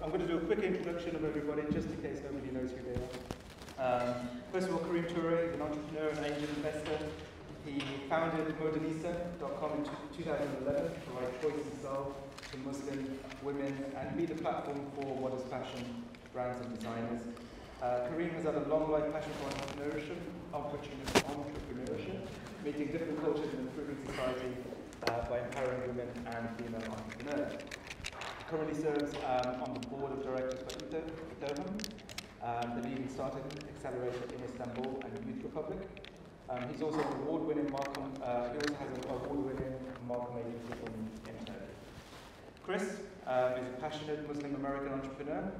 I'm going to do a quick introduction of everybody, just in case nobody knows who they are. First of all, Karim Toure is an entrepreneur and angel investor. He founded Modanisa.com in 2011 to provide choice and style to Muslim women and be the platform for modest fashion brands and designers. Karim has had a long life passion for entrepreneurship, meeting different cultures and improving society by empowering women and female entrepreneurs. Currently serves on the board of directors for Iterham, the leading startup accelerator in Istanbul and Youth Republic. He's also an award-winning Markham. He also has an award-winning Markham agency in Turkey. Chris is a passionate Muslim American entrepreneur,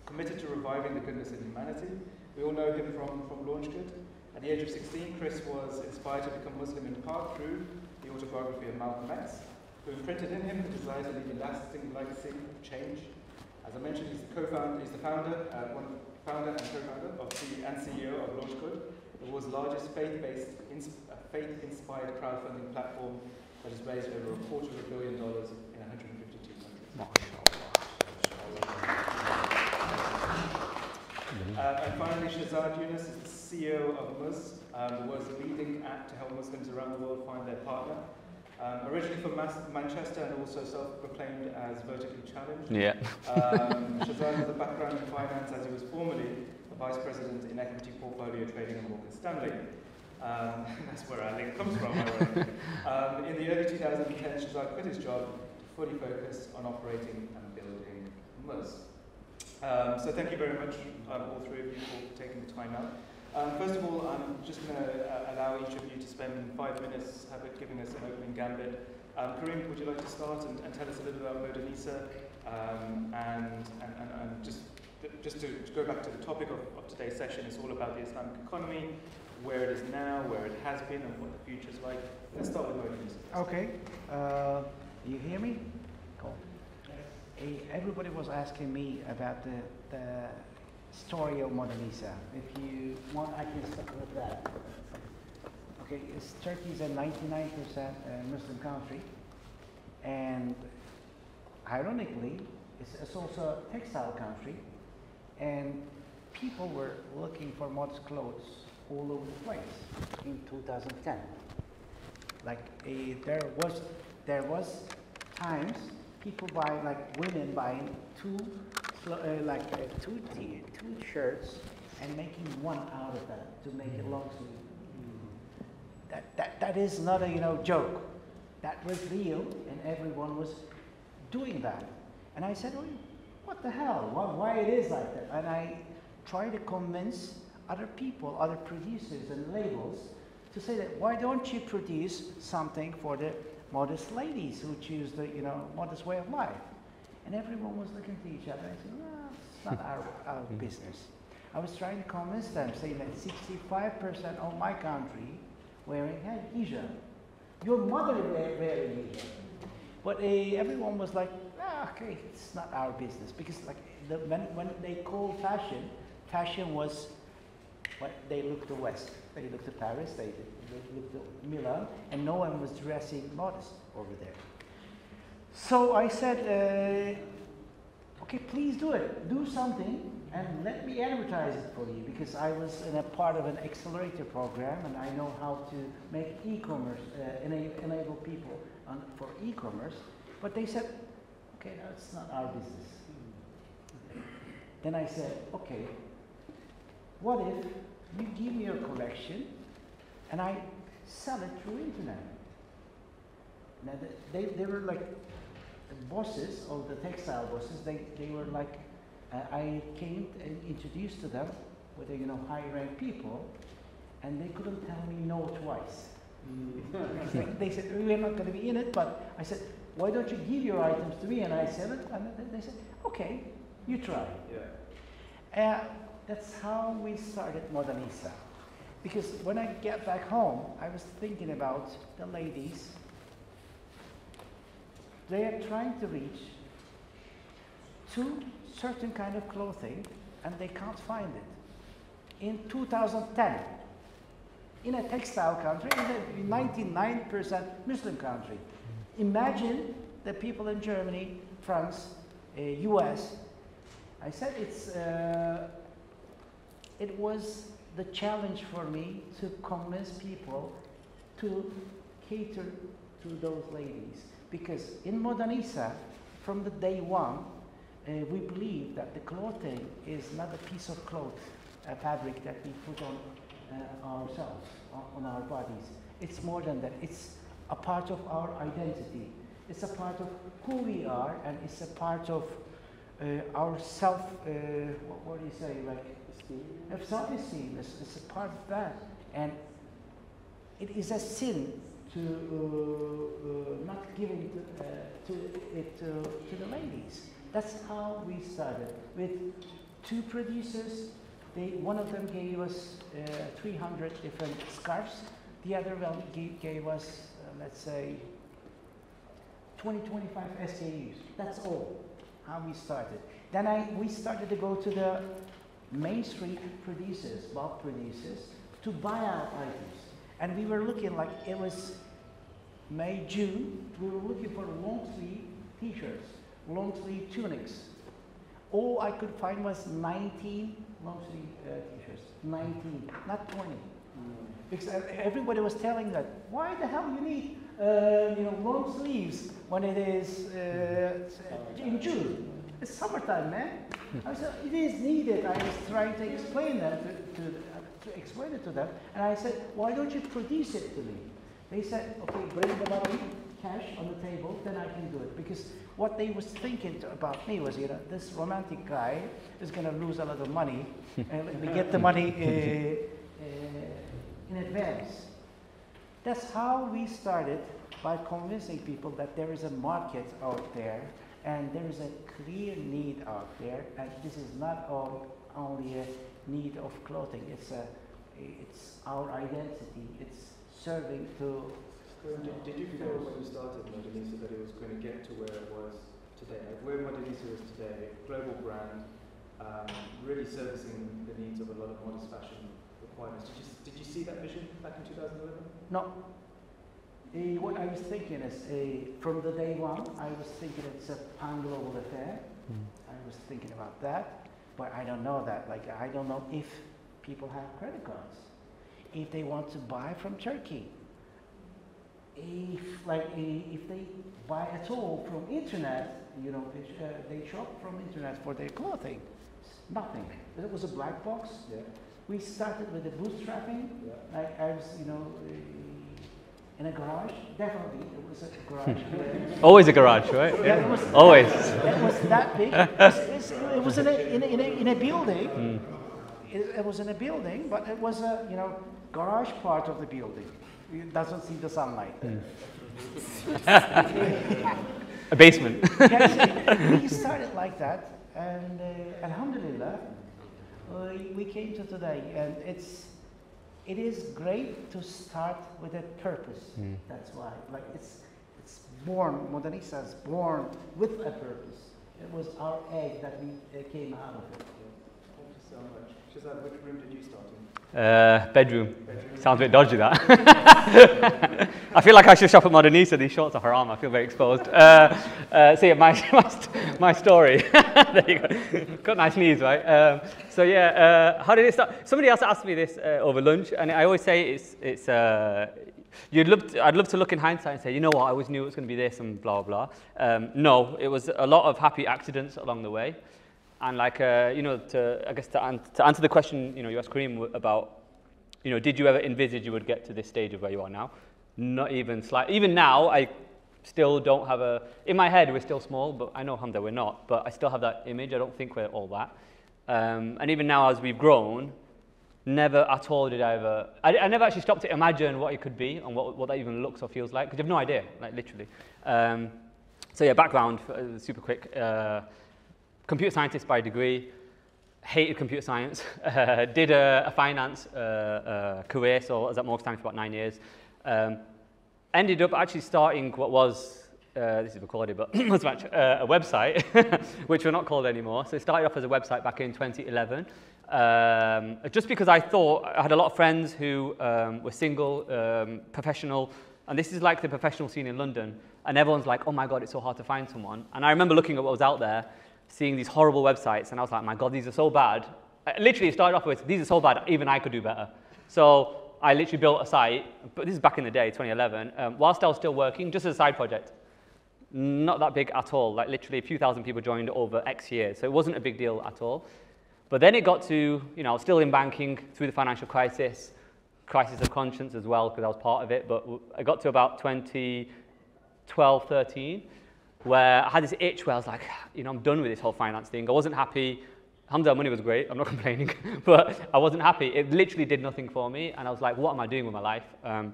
committed to reviving the goodness of humanity. We all know him from LaunchGood. At the age of 16, Chris was inspired to become Muslim in part through the autobiography of Malcolm X, who imprinted in him the desire to leave a lasting legacy of change. As I mentioned, he's the founder and co-founder and CEO of LaunchGood, the world's largest faith-inspired crowdfunding platform that has raised over $250 million in 152 countries. And finally, Shahzad Younas is the CEO of Muzz, the world's leading app to help Muslims around the world find their partner. Originally from Manchester and also self-proclaimed as vertically challenged. Yeah. Shahzad has a background in finance as he was formerly a vice president in equity portfolio trading at Morgan Stanley. That's where our link comes from. In the early 2010s, Shahzad quit his job to fully focus on operating and building Muzz. So thank you very much, all three of you, for taking the time out. First of all, I'm just going to allow each of you to spend 5 minutes giving us an opening gambit. Karim, would you like to start and tell us a little about Modanisa and just to go back to the topic of today's session, it's all about the Islamic economy, where it is now, where it has been, and what the future is like. Let's start with Modanisa. Okay. You hear me? Cool. Everybody was asking me about the story of Modanisa. If you want, I can start with that. Okay, Turkey is a 99% Muslim country, and ironically, it's also a textile country, and people were looking for modest clothes all over the place in 2010. Like there was times people buy, like women buying two shirts and making one out of that to make it long sleeve. That is not a joke. That was real, and everyone was doing that. And I said, well, what the hell? Why it is like that? And I try to convince other people, other producers and labels, to say that why don't you produce something for the modest ladies who choose the modest way of life? And everyone was looking to each other. I said, well, it's not our business. I was trying to convince them, saying that 65% of my country wearing hijab. Your mother wearing hijab. But everyone was like, okay, it's not our business. Because like when they called fashion was, they looked to West. They looked to Paris, they looked to Milan, and no one was dressing modest over there. So I said, okay, please do it. Do something and let me advertise it for you, because I was in a part of an accelerator program and I know how to make e-commerce, enable people for e-commerce. But they said, okay, no, it's not our business. Then I said, okay, what if you give me your collection and I sell it through internet? Now they were like the bosses, or the textile bosses. They were like, I came and introduced to them with high-ranked people, and they couldn't tell me no twice. They said, we're not going to be in it, but I said, why don't you give your items to me and I sell it? And they said, okay, you try. Yeah. That's how we started Modanisa. Because when I get back home, I was thinking about the ladies. They are trying to reach to certain kind of clothing, and they can't find it. In 2010, in a textile country, in a 99% Muslim country, imagine the people in Germany, France, US, I said it was the challenge for me to convince people to cater to those ladies. Because in Modernisa, from the day one, we believe that the clothing is not a piece of cloth, a fabric that we put on ourselves, on our bodies. It's more than that. It's a part of our identity. It's a part of who we are, and it's a part of our self, what do you say, like self-esteem. It's a part of that. And it is a sin to not giving it to the ladies. That's how we started, with 2 producers. One of them gave us 300 different scarves. The other one gave us, let's say, 20-25 SKUs. That's all, how we started. Then we started to go to the main street producers, bulk producers, to buy our items. And we were looking, like it was May, June, we were looking for long sleeve t-shirts, long sleeve tunics. All I could find was 19 long sleeve t-shirts, 19, not 20. Because everybody was telling that, why the hell you need long sleeves when it is in June? It's summertime, man. I said, it is needed. I was trying to explain that to explain it to them, and I said, why don't you produce it to me? They said, okay, bring the money, cash on the table, then I can do it. Because what they was thinking about me was, this romantic guy is going to lose a lot of money, and let me get the money in advance. That's how we started, by convincing people that there is a market out there, and there is a clear need out there, and this is not only a need of clothing, it's our identity, it's serving to... Did you feel when you started Modernisa that it was going to get to where it was today? Like where Modernisa is today, global brand, really servicing the needs of a lot of modest fashion requirements. Did you see that vision back in 2011? No. What I was thinking is, from the day one, I was thinking it's a pan-global affair. I was thinking about that, but I don't know that. Like, I don't know if people have credit cards, if they want to buy from Turkey, if they buy at all from internet, they shop from internet for their clothing. Nothing. It was a black box. Yeah. We started with the bootstrapping. Yeah. Like I was, in a garage. Definitely, it was a garage. Always a garage, right? Yeah. Always. It was that big. It was in a building. It was in a building, but it was a garage part of the building. It doesn't see the sunlight. A basement. Yes, we started like that, and Alhamdulillah, we came to today, and it is great to start with a purpose. That's why, like it's born. Modernisa is born with a purpose. It was our egg that we came out of it. Thank you so much. Shahzad, which room did you start in? Bedroom. Sounds a bit dodgy, that. I feel like I should shop at Modernisa. These shorts are haram. I feel very exposed. So yeah, my story. There you go. Got nice knees, right? How did it start? Somebody else asked me this over lunch, and I always say I'd love to look in hindsight and say, you know what, I always knew it was going to be this and blah blah blah. No, it was a lot of happy accidents along the way. And like, to answer the question, you asked Kareem about, did you ever envisage you would get to this stage of where you are now? Not even slightly. Even now, I still don't have in my head, we're still small, but I know, alhamdulillah, we're not. But I still have that image. I don't think we're all that. And even now, as we've grown, never at all did I never actually stopped to imagine what it could be and what that even looks or feels like, because you have no idea, like literally. Background, super quick. Computer scientist by degree, hated computer science, did a finance career, so I was at Morgan Stanley for about 9 years. Ended up actually starting what was, this is recorded, but was much a website, which we're not called anymore. So it started off as a website back in 2011, just because I thought, I had a lot of friends who were single, professional, and this is like the professional scene in London, and everyone's like, oh my God, it's so hard to find someone. And I remember looking at what was out there, seeing these horrible websites, and I was like, my God, these are so bad. Literally, it started off with, these are so bad, even I could do better. So I literally built a site, but this is back in the day, 2011, whilst I was still working, just as a side project. Not that big at all, like literally a few thousand people joined over X years, so it wasn't a big deal at all. But then it got to, you know, still in banking through the financial crisis of conscience as well, because I was part of it, but I got to about 2012, 13, where I had this itch where I was like, you know, I'm done with this whole finance thing. I wasn't happy. Alhamdulillah, money was great, I'm not complaining, but I wasn't happy. It literally did nothing for me, and I was like, what am I doing with my life? And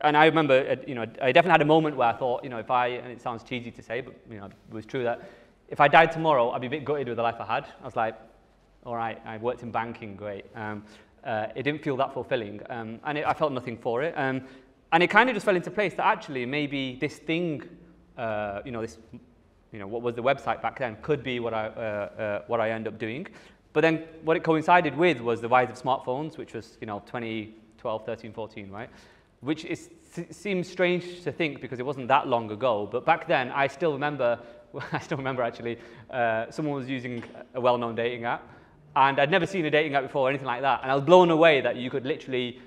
I remember, you know, I definitely had a moment where I thought, you know, and it sounds cheesy to say, but, you know, it was true that if I died tomorrow, I'd be a bit gutted with the life I had. I was like, all right, I worked in banking, great. It didn't feel that fulfilling, and I felt nothing for it. And it kind of just fell into place that actually maybe this thing, you know, what was the website back then could be what I end up doing. But then what it coincided with was the rise of smartphones, which was, you know, 2012, 13, 14, right? Which seems strange to think because it wasn't that long ago. But back then, I still remember actually, someone was using a well-known dating app. And I'd never seen a dating app before or anything like that. And I was blown away that you could literally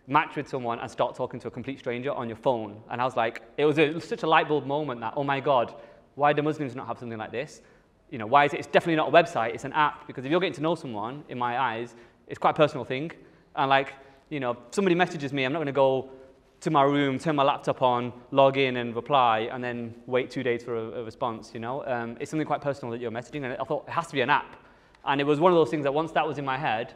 match with someone and start talking to a complete stranger on your phone. And I was like, it was such a light bulb moment that, oh my God, why do Muslims not have something like this? You know, why is it? It's definitely not a website, it's an app. Because if you're getting to know someone, in my eyes, it's quite a personal thing. And like, you know, somebody messages me, I'm not going to go to my room, turn my laptop on, log in and reply, and then wait 2 days for a response, you know? It's something quite personal that you're messaging, and I thought it has to be an app. And it was one of those things that once that was in my head,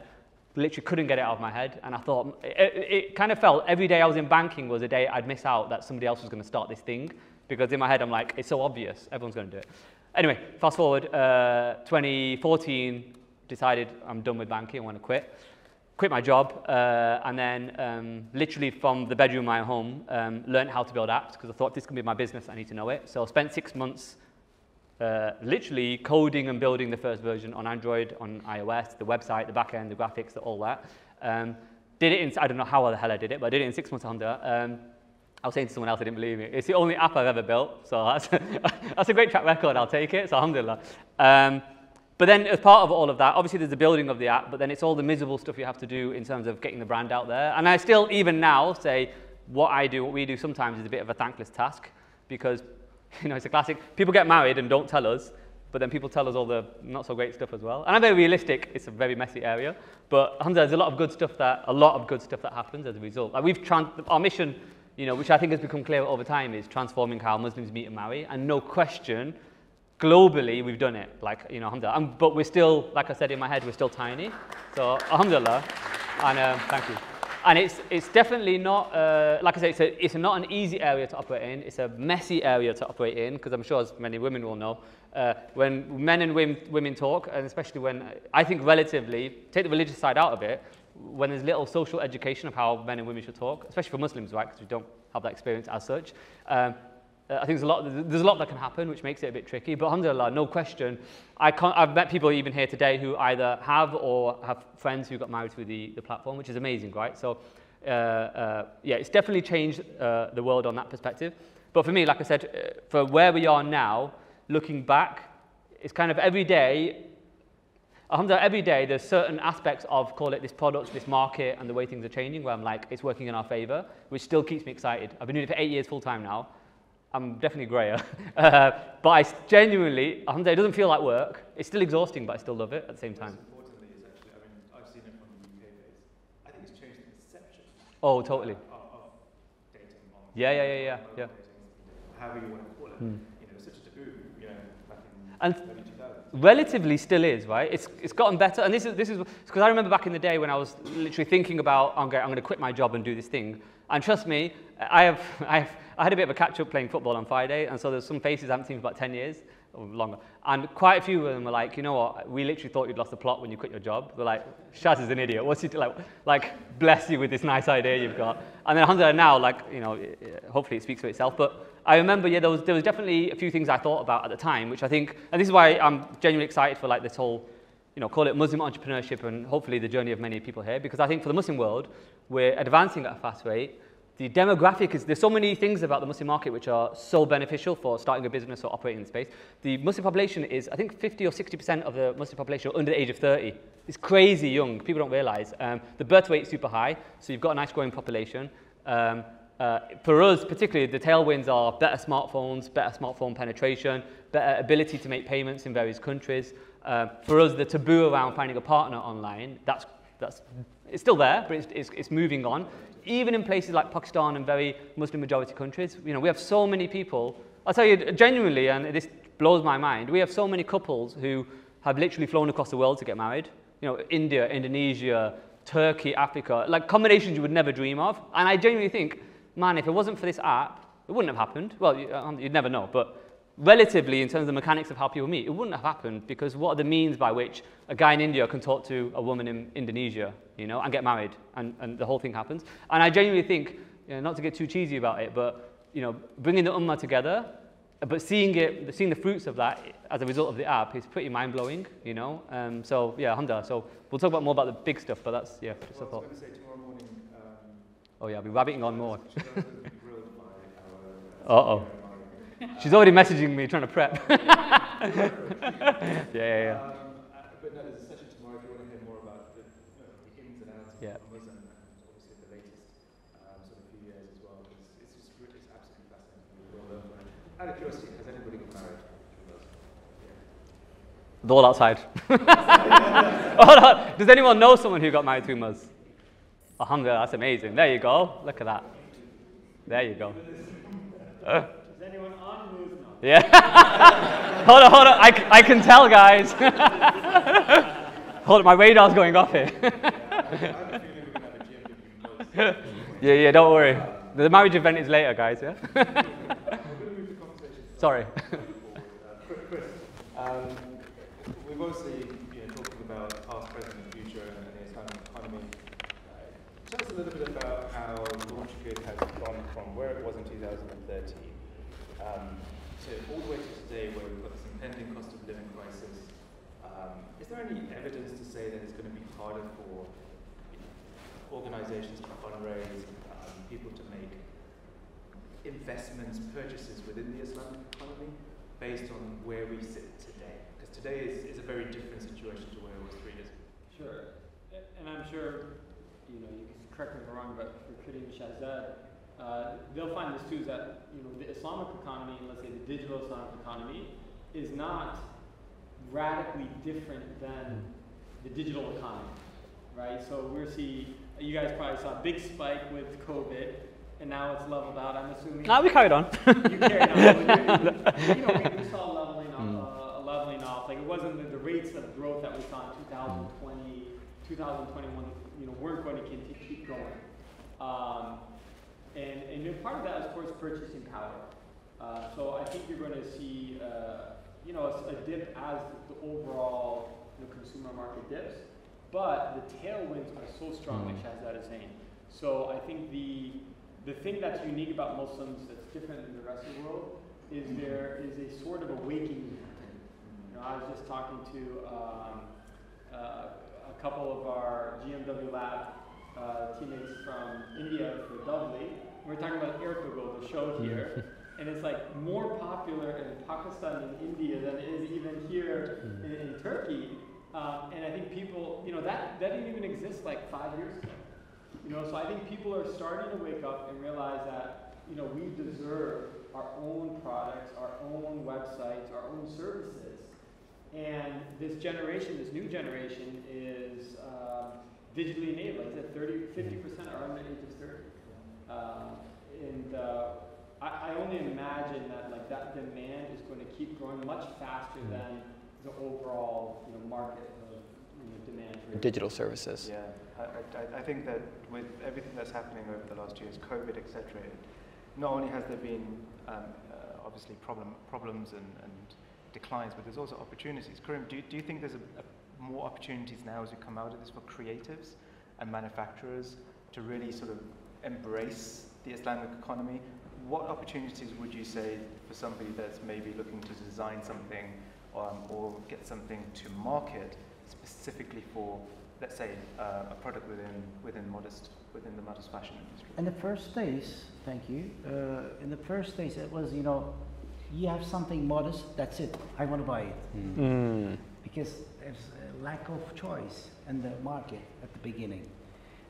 literally couldn't get it out of my head. And I thought, it kind of felt every day I was in banking was a day I'd miss out that somebody else was going to start this thing. Because in my head, I'm like, it's so obvious, everyone's going to do it. Anyway, fast forward, 2014, decided I'm done with banking, I want to quit my job, and then literally from the bedroom of my home, learned how to build apps, because I thought this can be my business, I need to know it. So I spent 6 months literally coding and building the first version on Android, on iOS, the website, the backend, the graphics, all that. Did it in, I don't know how the hell I did it, but I did it in 6 months under. I was saying to someone else, I didn't believe me. It's the only app I've ever built, so that's a great track record, I'll take it, so alhamdulillah. But then as part of all of that, obviously there's the building of the app, but then it's all the miserable stuff you have to do in terms of getting the brand out there. And I still, even now, say what we do sometimes is a bit of a thankless task, because, you know, it's a classic. People get married and don't tell us, but then people tell us all the not so great stuff as well. And I'm very realistic, it's a very messy area, but alhamdulillah, there's a lot of good stuff that happens as a result. Like our mission, you know, which I think has become clear over time, is transforming how Muslims meet and marry. And no question, globally, we've done it. Like, you know, alhamdulillah. But we're still, like I said in my head, we're still tiny. So, alhamdulillah. And thank you. And it's definitely not, like I say, it's not an easy area to operate in. It's a messy area to operate in, because I'm sure as many women will know, when men and women talk, and especially when, I think relatively, take the religious side out of it, when there's little social education of how men and women should talk, especially for Muslims, right, because we don't have that experience as such. I think there's a lot that can happen, which makes it a bit tricky. But alhamdulillah, no question, I've met people even here today who either have or have friends who got married through the platform, which is amazing, right? So yeah, it's definitely changed the world on that perspective. But for me, like I said, for where we are now, looking back, it's kind of every day, alhamdulillah, every day there's certain aspects of, call it this product, this market, and the way things are changing, where I'm like, it's working in our favor, which still keeps me excited. I've been doing it for 8 years full time now. I'm definitely grayer. But I genuinely, alhamdulillah, it doesn't feel like work. It's still exhausting, but I still love it at the same time. Most importantly is actually, I mean, I've seen it from the UK base. I think it's changed the perception. Oh, totally. Of dating. Yeah. However you want to call it. You know, it's such a taboo, you know, back in And early 2000s. relatively still is, right? It's gotten better, and this is because I remember back in the day when I was literally thinking about, I'm going to quit my job and do this thing. And trust me, I had a bit of a catch-up playing football on Friday, and so there's some faces I haven't seen for about 10 years or longer. And quite a few of them were like, you know what, we literally thought you'd lost the plot when you quit your job. They're like, Shaz is an idiot. What's he like, bless you with this nice idea you've got. And then alhamdulillah now, like, you know, hopefully it speaks for itself. But I remember, yeah, there was definitely a few things I thought about at the time, which I think, and this is why I'm genuinely excited for like this whole, you know, call it Muslim entrepreneurship and hopefully the journey of many people here, because I think for the Muslim world, we're advancing at a fast rate, the demographic is, there's so many things about the Muslim market which are so beneficial for starting a business or operating in the space. The Muslim population is, I think 50 or 60% of the Muslim population are under the age of 30. It's crazy young, people don't realize. The birth rate is super high, so you've got a nice growing population. For us, particularly, the tailwinds are better smartphones, better smartphone penetration, better ability to make payments in various countries. For us, the taboo around finding a partner online, it's still there, but it's moving on. Even in places like Pakistan and very Muslim majority countries, we have so many people. I'll tell you genuinely, and this blows my mind, we have so many couples who have literally flown across the world to get married. India, Indonesia, Turkey, Africa, like combinations you would never dream of. And I genuinely think, man, if it wasn't for this app, it wouldn't have happened. Well, you'd never know, but relatively, in terms of the mechanics of how people meet, it wouldn't have happened, because what are the means by which a guy in India can talk to a woman in Indonesia, and get married, and the whole thing happens. And I genuinely think, not to get too cheesy about it, but bringing the ummah together, but seeing the fruits of that as a result of the app is pretty mind-blowing, So yeah, alhamdulillah. So we'll talk more about the big stuff, but that's, yeah, just a thought. I was going to say tomorrow morning. Oh yeah, I'll be rabbiting on more. Uh-oh. She's already messaging me, trying to prep. Yeah. But no, there's a session tomorrow if you want to hear more about the ins and outs of Muzz and obviously the latest sort of few years as well. It's absolutely fascinating. We'll learn from it. Out of curiosity, has anybody got married? They're all outside. Oh, no. Does anyone know someone who got married through Muzz? Alhamdulillah, that's amazing. There you go. Look at that. There you go. Is anyone on Muzz now? Yeah. Hold on. I can tell, guys. Hold on, my radar's going off here. Yeah, don't worry. The marriage event is later, guys, yeah? Sorry. Chris, we've obviously talking about past, present, and future, and the Islamic economy. Tell us a little bit about how Workation has gone from where it was in 2013 to all the way to today, where we've got this impending cost of living crisis. Is there any evidence to say that it's going to be harder for organizations to fundraise, people to make investments, purchases within the Islamic economy based on where we sit today? Because today is a very different situation to where it was 3 years ago. Sure. And I'm sure, you can correct me if I'm wrong, but for Karim Shahzad, they'll find this too, is that, the Islamic economy, let's say the digital Islamic economy, is not radically different than the digital economy, right? So you guys probably saw a big spike with COVID, and now it's leveled out, I'm assuming. No, we carried on. You carried on. We saw leveling off. Like, it wasn't the rates of growth that we saw in 2020, 2021, weren't going to keep going. And part of that is, of course, purchasing power. So I think you're going to see, a dip as the overall consumer market dips. But the tailwinds are so strong, like Shahzad is saying. So I think the thing that's unique about Muslims that's different than the rest of the world is there is a sort of awakening happening. I was just talking to a couple of our GMW Lab teammates from India for Doubly. We're talking about Airpogo, the show here, and it's like more popular in Pakistan and India than it is even here in Turkey. And I think people, that didn't even exist like 5 years ago. So I think people are starting to wake up and realize that, we deserve our own products, our own websites, our own services. And this new generation is digitally enabled. Like I said, 50% are under the age of 30. I only imagine that that demand is going to keep growing much faster than the overall market of demand for digital services. Yeah, I think that with everything that's happening over the last years, COVID, etc., not only has there been obviously problems and declines, but there's also opportunities. Karim, do you think there's more opportunities now as we come out of this for creatives and manufacturers to really sort of embrace the Islamic economy? What opportunities would you say for somebody that's maybe looking to design something or get something to market specifically for let's say, a product within the modest fashion industry? In the first days, thank you. In the first days, it was, you know, you have something modest, that's it. I want to buy it. Because there's a lack of choice in the market at the beginning.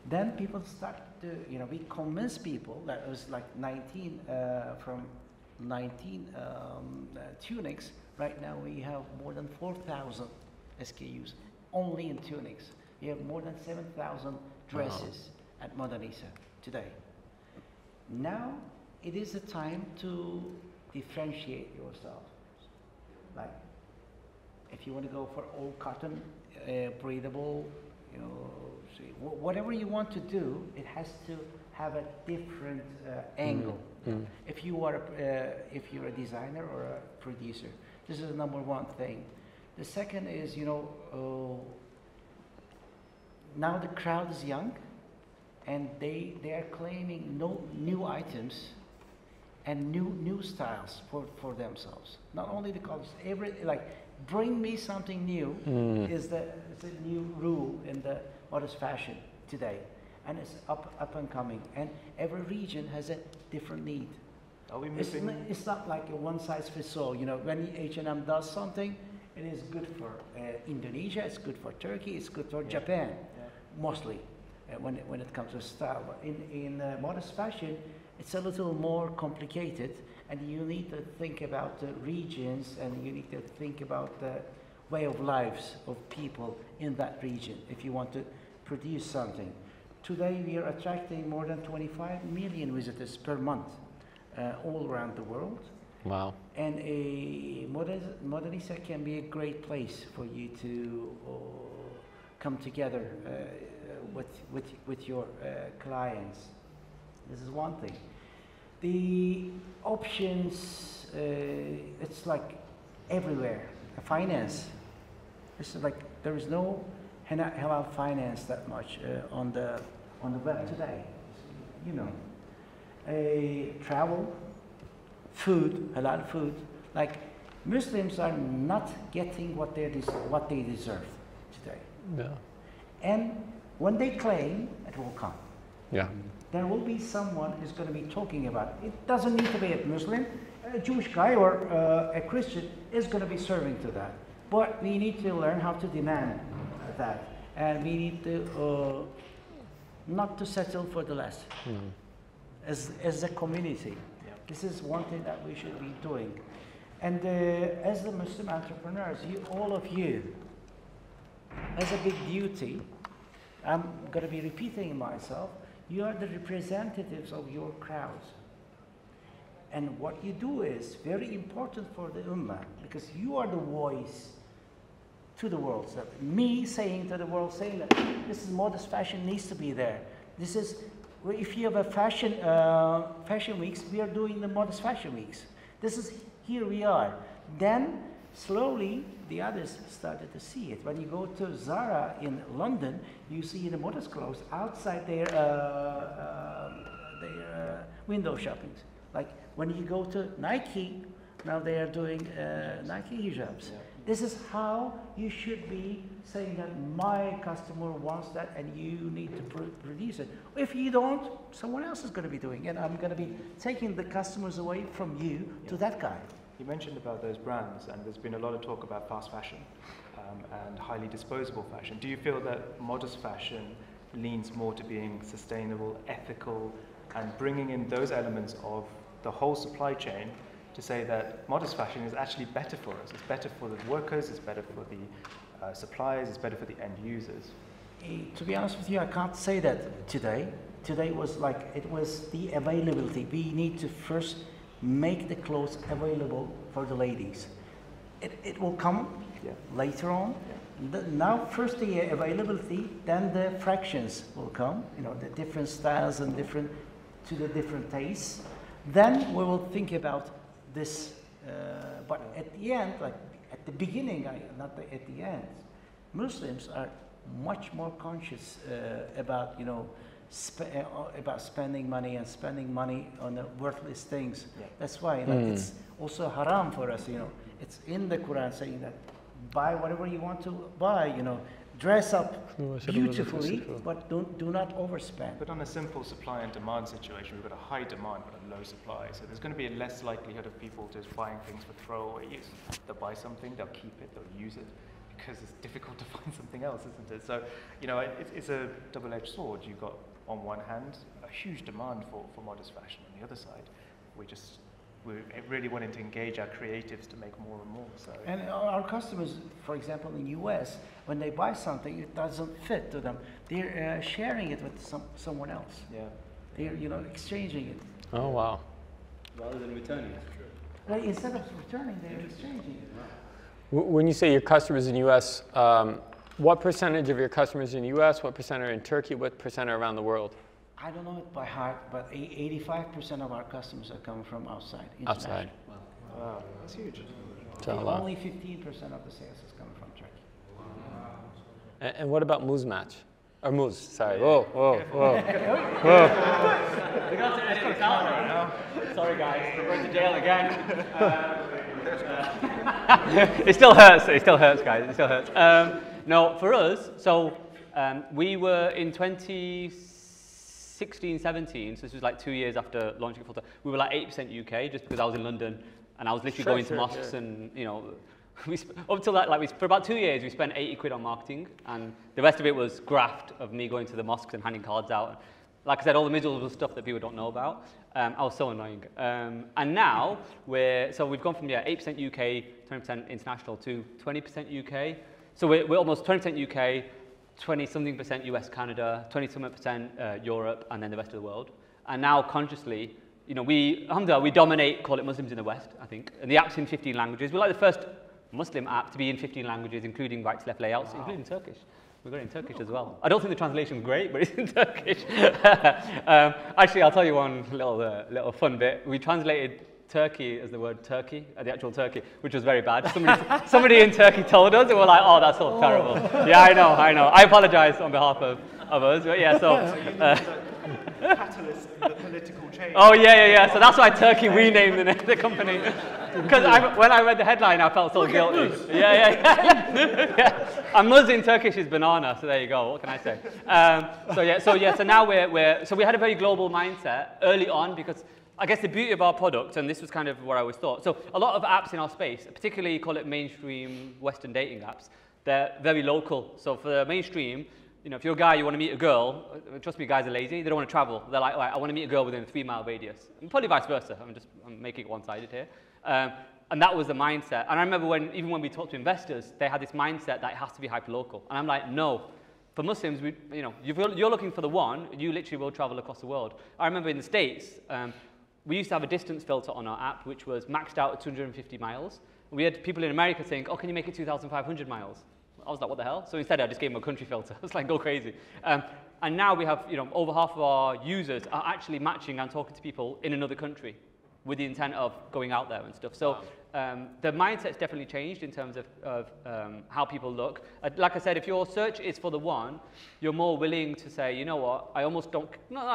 Then people start to, you know, we convince people that it was like 19, from 19 tunics. Right now we have more than 4,000 SKUs only in tunics. We have more than 7,000 dresses at Modanisa today. Now it is a time to differentiate yourself. Like, if you want to go for all cotton, breathable, you know, whatever you want to do, it has to have a different angle. If you are, if you're a designer or a producer, this is the number one thing. The second is, you know, now the crowd is young, and they are claiming new items and new styles for themselves. Not only the colors, bring me something new is the new rule in the modest fashion today, and it's up and coming. And every region has a different need. Are we moving? It's not like a one size fits all. You know, when H&M does something, it is good for Indonesia, it's good for Turkey, it's good for Japan, mostly when it comes to style. But in modest fashion, it's a little more complicated, and you need to think about the regions, and you need to think about the way of lives of people in that region if you want to produce something. Today we are attracting more than 25 million visitors per month all around the world. Wow. And a Modanisa can be a great place for you to come together with your clients. This is one thing. The options, it's like everywhere. Finance, it's like there is no halal finance that much on the web today. You know, travel, food, halal food. Like Muslims are not getting what they deserve today. Yeah. And when they claim, it will come. Yeah. There will be someone who's going to be talking about it. It doesn't need to be a Muslim, a Jewish guy or a Christian is going to be serving to that. But we need to learn how to demand that, and we need to not to settle for the less. As a community, this is one thing that we should be doing. And as the Muslim entrepreneurs, all of you, as a big duty, I'm going to be repeating myself, you are the representatives of your crowds. And what you do is very important for the Ummah, because you are the voice to the world. So me saying to the world, saying that this is modest fashion needs to be there. This is, if you have a fashion weeks, we are doing the modest fashion weeks. This is, here we are. Then slowly the others started to see it. When you go to Zara in London, you see the modest clothes outside their window shoppings. Like when you go to Nike, now they are doing Nike hijabs. This is how you should be saying that my customer wants that and you need to produce it. If you don't, someone else is going to be doing it, and I'm going to be taking the customers away from you to that guy. You mentioned about those brands, and there's been a lot of talk about fast fashion and highly disposable fashion. Do you feel that modest fashion leans more to being sustainable, ethical, and bringing in those elements of the whole supply chain to say that modest fashion is actually better for us? It's better for the workers, it's better for the suppliers, it's better for the end users. To be honest with you, I can't say that today. Today was like, it was the availability. We need to first make the clothes available for the ladies. It will come later on. Now first the availability, then the fractions will come, you know, the different styles and different tastes. Then we will think about this, but at the end, like at the beginning, not at the end, Muslims are much more conscious about, you know, about spending money and spending money on worthless things. That's why it's also haram for us, you know. It's in the Quran saying that buy whatever you want to buy, you know, dress up beautifully, but do not overspend. But on a simple supply and demand situation, we've got a high demand but a low supply. So there's going to be a less likelihood of people just buying things for throwaway use. They'll buy something, they'll keep it, they'll use it, because it's difficult to find something else, isn't it? So, you know, it's a double-edged sword. You've got, on one hand, a huge demand for modest fashion. On the other side, we're really wanting to engage our creatives to make more and more. So. And our customers, for example, in the US, when they buy something, it doesn't fit to them. They're sharing it with someone else. Yeah. They're, you know, exchanging it. Oh, wow. Rather than returning it. Like, instead of returning, they're exchanging it. When you say your customers in the US, what percentage of your customers in the US, what percent are in Turkey, what percent are around the world? I don't know it by heart, but 85% of our customers are coming from outside. Outside. Wow, that's huge. Only 15% of the sales is coming from Turkey. And what about Muzz Match? Or Muzz, sorry. Whoa, whoa, whoa. Whoa. We're going to edit this out right now. Sorry guys, we're going to jail again. It still hurts, guys, it still hurts. No, for us, so we were in 2016, 17, so this was like 2 years after launching full time. We were like 8% UK, just because I was in London and I was literally going to mosques and, you know, up till that, for about 2 years, we spent 80 quid on marketing, and the rest of it was graft of me going to the mosques and handing cards out. Like I said, all the miserable stuff that people don't know about. I was so annoying. And now, we've gone from 8% UK, 20% international to 20% UK. So we're almost 20% UK, 20-something percent US, Canada, 20-something percent Europe, and then the rest of the world. And now, consciously, you know, Alhamdulillah, we dominate, call it Muslims in the West, I think. And the app's in 15 languages. We're like the first Muslim app to be in 15 languages, including right to left layouts, including Turkish. We've got it in Turkish as well. I don't think the translation is great, but it's in Turkish. Actually, I'll tell you one little fun bit. We translated Turkey as the word Turkey, the actual Turkey, which was very bad. Somebody in Turkey told us, and we're like, oh, that's so terrible. Yeah, I know. I apologize on behalf of us, but yeah, so. Catalyst in the political change. Oh, yeah. So that's why Turkey renamed the company. Because when I read the headline, I felt so guilty. Yeah. And Muzz in Turkish is banana, so there you go. What can I say? So now so we had a very global mindset early on, because I guess the beauty of our product, and this was kind of what I always thought. So a lot of apps in our space, particularly call it mainstream Western dating apps, they're very local. So for the mainstream, you know, if you're a guy, you want to meet a girl, trust me, guys are lazy, they don't want to travel. They're like, I want to meet a girl within a 3-mile radius. And probably vice versa, I'm making it one-sided here. And that was the mindset. And I remember even when we talked to investors, they had this mindset that it has to be hyperlocal. And I'm like, no. For Muslims, if you're looking for the one, you literally will travel across the world. I remember in the States, we used to have a distance filter on our app, which was maxed out at 250 miles. We had people in America saying, oh, can you make it 2,500 miles? I was like, what the hell? So instead, I just gave them a country filter. I was like, go crazy. And now we have, over half of our users are actually matching and talking to people in another country with the intent of going out there and stuff. So the mindset's definitely changed in terms of how people look. Like I said, if your search is for the one, you're more willing to say, you know what, I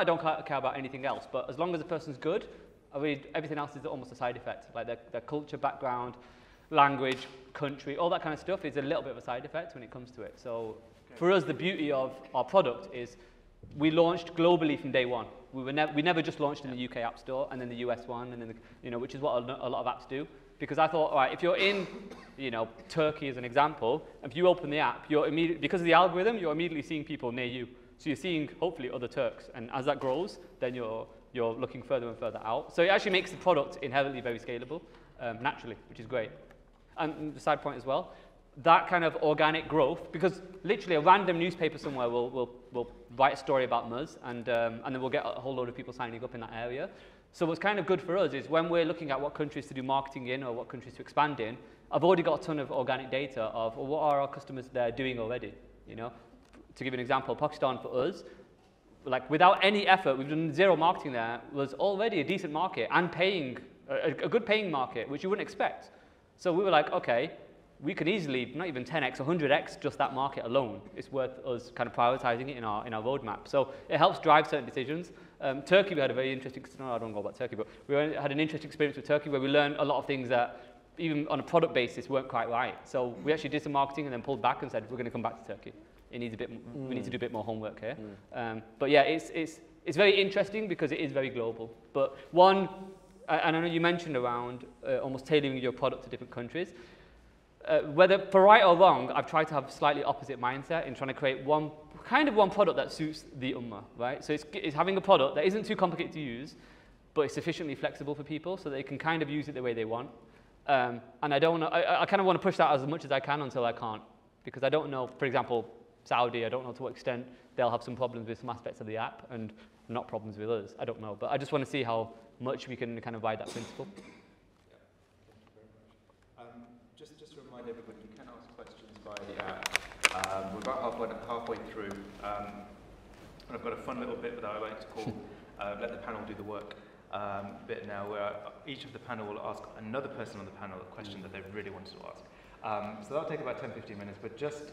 don't care about anything else, but as long as the person's good, everything else is almost a side effect, like their culture, background, language, country, all that kind of stuff is a little bit of a side effect when it comes to it. So for us, the beauty of our product is we launched globally from day one. We never just launched in the UK App Store and then the US one, and then which is what a lot of apps do. Because I thought, all right, if you're in, Turkey as an example, if you open the app, because of the algorithm, you're immediately seeing people near you. So you're seeing hopefully other Turks, and as that grows, then you're looking further and further out. So it actually makes the product inherently very scalable, naturally, which is great. And the side point as well, that kind of organic growth, because literally a random newspaper somewhere will write a story about Muzz, and then we'll get a whole load of people signing up in that area. So what's kind of good for us is when we're looking at what countries to do marketing in or what countries to expand in, I've already got a ton of organic data of what are our customers there doing already. To give you an example, Pakistan for us, like without any effort, we've done zero marketing there, was already a decent market and paying, a good paying market, which you wouldn't expect. So we were like, okay, we could easily, not even 10x, 100x just that market alone. It's worth us kind of prioritizing it in our roadmap. So it helps drive certain decisions. Turkey, we had a very interesting, no, I don't know about Turkey, but we had an interesting experience with Turkey where we learned a lot of things that even on a product basis weren't quite right. So we actually did some marketing and then pulled back and said, we're going to come back to Turkey. it needs a bit. We need to do a bit more homework here. But yeah, it's very interesting because it is very global. But one, and I know you mentioned around almost tailoring your product to different countries. Whether for right or wrong, I've tried to have a slightly opposite mindset in trying to create one product that suits the ummah, right? So it's having a product that isn't too complicated to use, but it's sufficiently flexible for people so they can kind of use it the way they want. And I don't know, I kind of want to push that as much as I can until I can't, because I don't know, for example, Saudi, I don't know to what extent they'll have some problems with some aspects of the app and not problems with others. I don't know, but I just want to see how much we can kind of ride that principle. Just to remind everybody, you can ask questions via the app. We're about halfway through, and I've got a fun little bit that I like to call let the panel do the work bit now, where each of the panel will ask another person on the panel a question that they really wanted to ask. So that'll take about 10-15 minutes, but just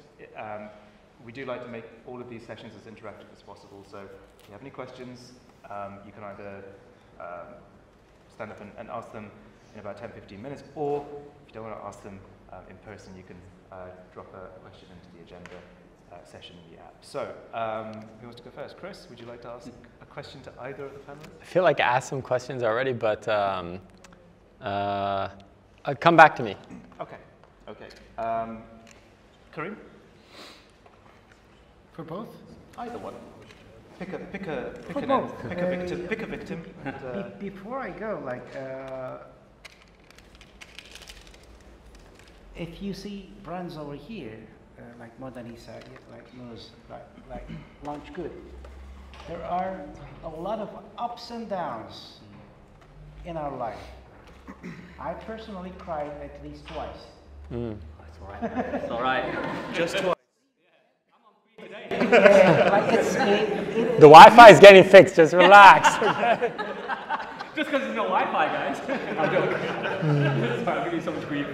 we do like to make all of these sessions as interactive as possible. So if you have any questions, you can either stand up and ask them in about 10-15 minutes, or if you don't want to ask them in person, you can drop a question into the agenda session in the app. So, who wants to go first? Chris, would you like to ask a question to either of the panelists? I feel like I asked some questions already, but come back to me. Okay. Kareem? For both? Either one. Pick a both. Pick a victim. Before I go, like, if you see brands over here, like Modernisa, like Muzz, like Launch Good, there are a lot of ups and downs in our life. I personally cried at least twice. It's all right. It's all right. Just twice. The Wi-Fi is getting fixed. Just relax. Just because there's no Wi-Fi, guys. I'm joking. Sorry, I'm giving you so much grief.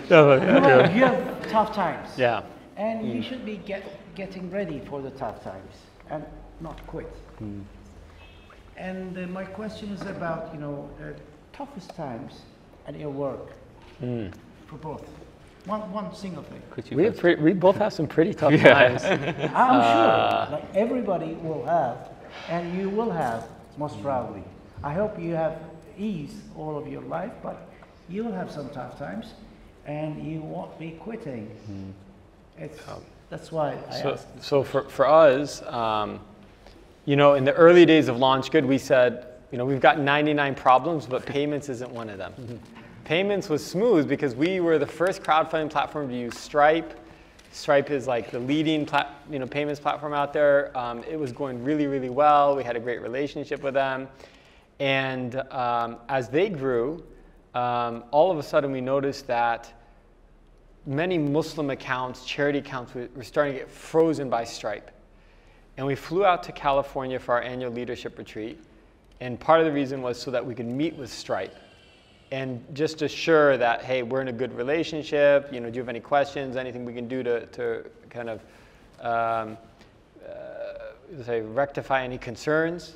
You have tough times. Yeah. And you should be getting ready for the tough times and not quit. And my question is about, toughest times at your work for both. One single thing. We both have some pretty tough times. I'm sure, like everybody will have, and you will have, most probably. I hope you have ease all of your life, but you will have some tough times, and you won't be quitting. That's why I asked. So for us, in the early days of Launch Good, we said, we've got 99 problems, but payments isn't one of them. Payments was smooth because we were the first crowdfunding platform to use Stripe. Stripe is like the leading payments platform out there. It was going really, really well. We had a great relationship with them. And as they grew, all of a sudden we noticed that many Muslim accounts, charity accounts, were starting to get frozen by Stripe. And we flew out to California for our annual leadership retreat. And part of the reason was so that we could meet with Stripe and just assure that, hey, we're in a good relationship. Do you have any questions, anything we can do to kind of rectify any concerns?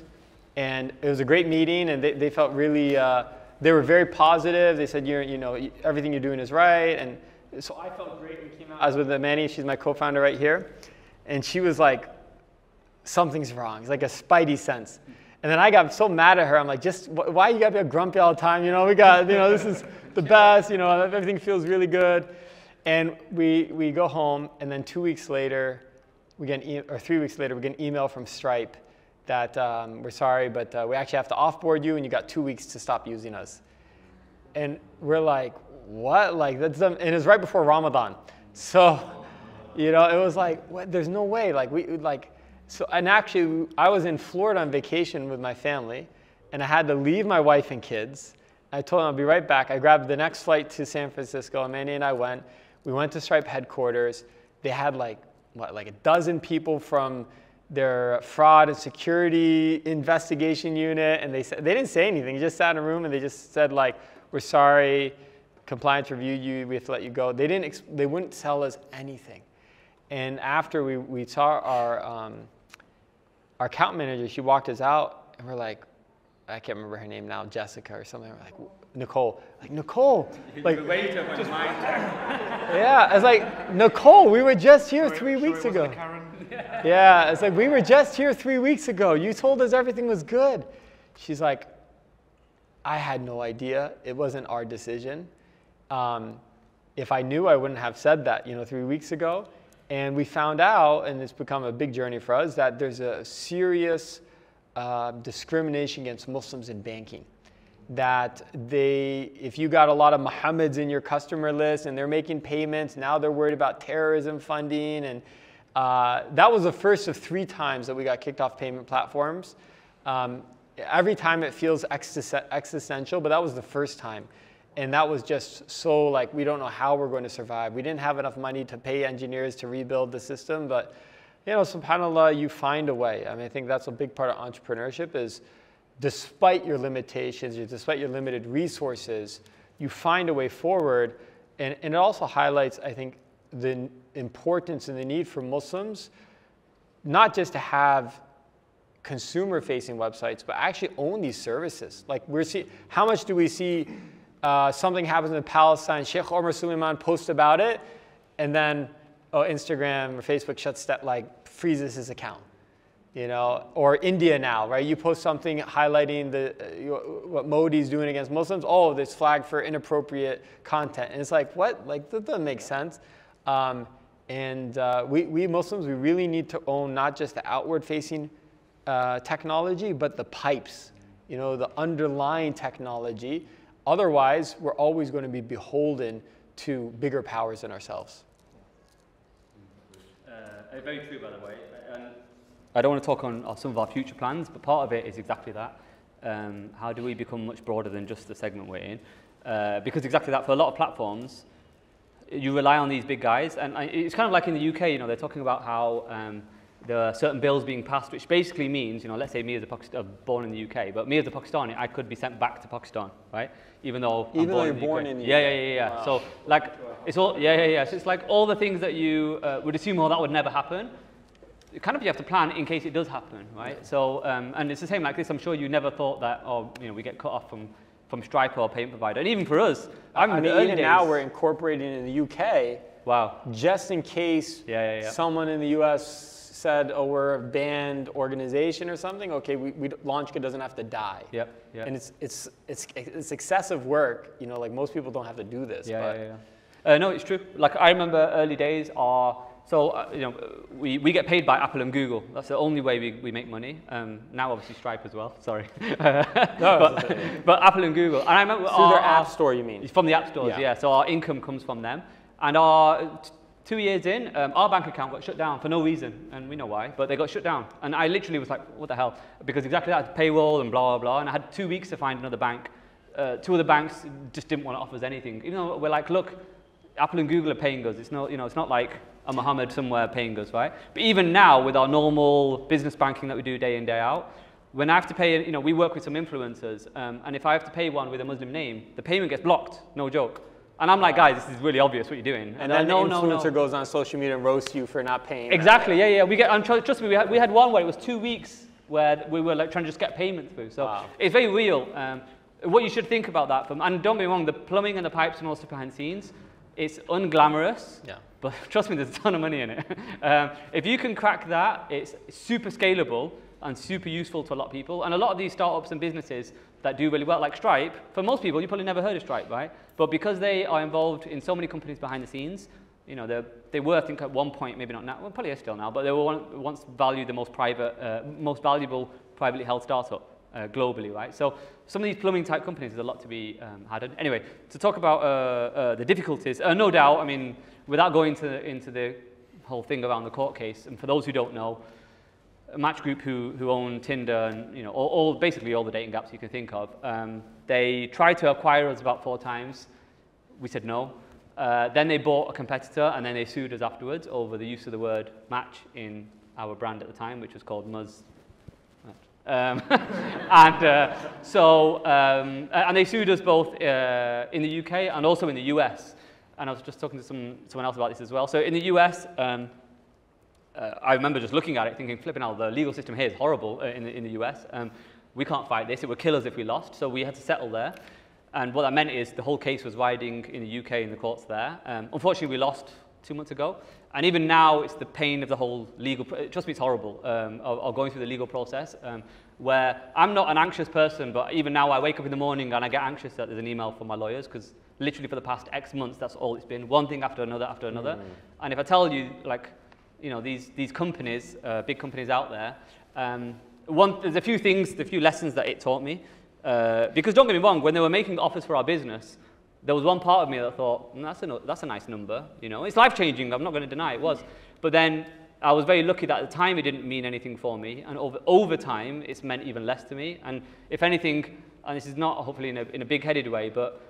And it was a great meeting, and they felt really, they were very positive. They said, everything you're doing is right. And so I felt great. We came out. I was with Manny, she's my co-founder right here. And she was like, something's wrong. It's like a spidey sense. And then I got so mad at her. I'm like, why you gotta be grumpy all the time? We got, this is the best. Everything feels really good. And we go home, and then 2 weeks later, we get 3 weeks later, we get an email from Stripe that we're sorry, but we actually have to offboard you, and you got 2 weeks to stop using us. And we're like, what? Like that's and it was right before Ramadan, so it was like, what? There's no way. So, and actually, I was in Florida on vacation with my family, and I had to leave my wife and kids. I told them I'll be right back. I grabbed the next flight to San Francisco, and Manny and I went. We went to Stripe headquarters. They had like a dozen people from their fraud and security investigation unit, and they didn't say anything. They just sat in a room, and they just said we're sorry, compliance reviewed you, we have to let you go. They wouldn't tell us anything. And after we saw our account manager, she walked us out, and we're like, I can't remember her name now, Jessica or something. We're like, Nicole. Nicole. Wait till my mind. Yeah, I was like, Nicole, we were just here 3 weeks ago. Karen? Yeah, it's like, we were just here 3 weeks ago. You told us everything was good. She's like, I had no idea. It wasn't our decision. If I knew, I wouldn't have said that, 3 weeks ago. And we found out, and it's become a big journey for us, that there's a serious discrimination against Muslims in banking. That if you got a lot of Muhammads in your customer list and they're making payments, now they're worried about terrorism funding. And that was the first of 3 times that we got kicked off payment platforms. Every time it feels existential, but that was the first time. And that was just so like, we don't know how we're going to survive. We didn't have enough money to pay engineers to rebuild the system, but subhanAllah, you find a way. I mean, I think that's a big part of entrepreneurship is despite your limitations, despite your limited resources, you find a way forward. And it also highlights, I think, the importance and the need for Muslims, not just to have consumer-facing websites, but actually own these services. Like how much do we see something happens in Palestine, Sheikh Omar Suleiman posts about it, and then Instagram or Facebook freezes his account, or India now, right? You post something highlighting what Modi's doing against Muslims. Oh, this flagged for inappropriate content, and it's like, what? Like, that doesn't make sense. We Muslims, we really need to own not just the outward-facing technology, but the pipes, the underlying technology. Otherwise, we're always going to be beholden to bigger powers than ourselves. Very true, by the way. I don't want to talk on some of our future plans, but part of it is exactly that. How do we become much broader than just the segment we're in? Because exactly that, for a lot of platforms, you rely on these big guys. And it's kind of like in the UK, they're talking about how there are certain bills being passed, which basically means, let's say me as a born in the UK, but me as a Pakistani, I could be sent back to Pakistan, right? Even though I'm born in the UK. Yeah. Wow. So like, it's all, So it's like all the things that you would assume, that would never happen. Kind of you have to plan in case it does happen, right? So, and it's the same like this. I'm sure you never thought that, we get cut off from Stripe or payment provider. And even for us, even now we're incorporating in the UK. Wow. Just in case someone in the US said, we're a banned organization or something, okay, LaunchKit doesn't have to die. Yep. And it's excessive work, like most people don't have to do this. No, it's true. Like I remember early days we get paid by Apple and Google. That's the only way we make money. Now obviously Stripe as well, sorry. But Apple and Google. And I remember through their app store, you mean? From the app stores, yeah. So our income comes from them. And our 2 years in, our bank account got shut down for no reason, and we know why, but they got shut down. And I literally was like, what the hell? Because exactly that, payroll and blah, blah, blah, and I had 2 weeks to find another bank. 2 of the banks just didn't want to offer us anything. Even though we're like, look, Apple and Google are paying us. It's not, it's not like a Muhammad somewhere paying us, right? But even now, with our normal business banking that we do day in, day out, when I have to pay, we work with some influencers, and if I have to pay one with a Muslim name, the payment gets blocked, no joke. And I'm like, guys, this is really obvious what you're doing. And then the influencer goes on social media and roasts you for not paying. Exactly, yeah. We get, and trust me, we had one where it was 2 weeks where we were like trying to just get payment through. So it's very real. What you should think about that, and don't be wrong, the plumbing and the pipes and all stuff behind the scenes, it's unglamorous, but trust me, there's a ton of money in it. If you can crack that, it's super scalable and super useful to a lot of people. And a lot of these startups and businesses that do really well, like Stripe, for most people, you probably never heard of Stripe, right? But because they are involved in so many companies behind the scenes, they were, I think, at one point, maybe not now, well, probably are still now, but they were once valued the most valuable privately held startup globally, right? So some of these plumbing type companies, there's a lot to be had. Anyway, to talk about the difficulties, no doubt, I mean, without going into the whole thing around the court case, and for those who don't know, Match Group, who own Tinder and basically all the dating apps you can think of, they tried to acquire us about 4 times. We said no. Then they bought a competitor, and then they sued us afterwards over the use of the word match in our brand at the time, which was called Muzz. And they sued us both in the UK and also in the US. And I was just talking to someone else about this as well. So in the US, I remember just looking at it thinking, flipping out, the legal system here is horrible in the US. We can't fight this. It would kill us if we lost. So we had to settle there. And what that meant is the whole case was riding in the UK in the courts there. Unfortunately, we lost 2 months ago. And even now, it's the pain of the whole legal, trust me, it's horrible, of going through the legal process, where I'm not an anxious person, but even now I wake up in the morning and I get anxious that there's an email from my lawyers, because literally for the past X months, that's all it's been, one thing after another after another. And if I tell you, like, you know, these companies, big companies out there, there's a few things, a few lessons that it taught me. Because don't get me wrong, when they were making offers for our business, there was one part of me that thought, that's a nice number, you know. It's life-changing, I'm not going to deny it was. But then I was very lucky that at the time it didn't mean anything for me, and over time, it's meant even less to me. And if anything, and this is not hopefully in a big-headed way, but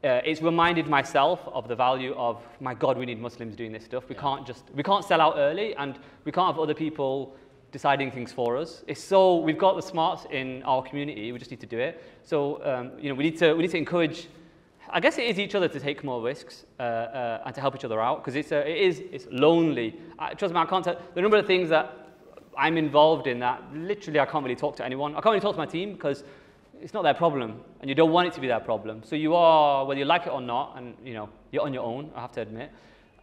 it's reminded myself of the value of, my God, we need Muslims doing this stuff. We can't sell out early, and we can't have other people deciding things for us. We've got the smarts in our community, we just need to do it. So, you know, we need to encourage, I guess it is each other to take more risks and to help each other out, because it's lonely. Trust me, I can't tell the number of things that I'm involved in that literally I can't really talk to anyone. I can't really talk to my team because it's not their problem, and you don't want it to be their problem. So you are, whether you like it or not, and you know, you're on your own, I have to admit.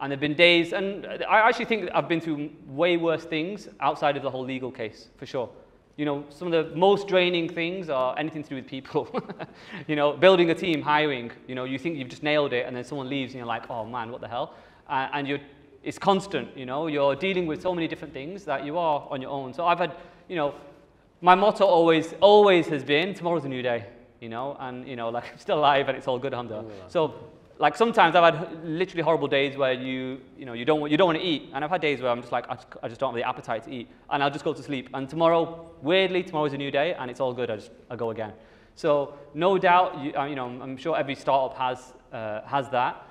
And there have been days, and I actually think I've been through way worse things outside of the whole legal case, for sure. You know, some of the most draining things are anything to do with people. You know, building a team, hiring, you know, you think you've just nailed it, and then someone leaves and you're like, oh man, what the hell? And it's constant, you know, you're dealing with so many different things that you are on your own. So I've had, you know, my motto always has been, tomorrow's a new day, you know, and, you know, like, I'm still alive and it's all good, alhamdulillah. So, like, sometimes I've had literally horrible days where you don't want to eat, and I've had days where I'm just like, I just don't have the appetite to eat, and I'll just go to sleep. And weirdly, tomorrow's a new day, and it's all good. I'll go again. So no doubt, you know, I'm sure every startup has that.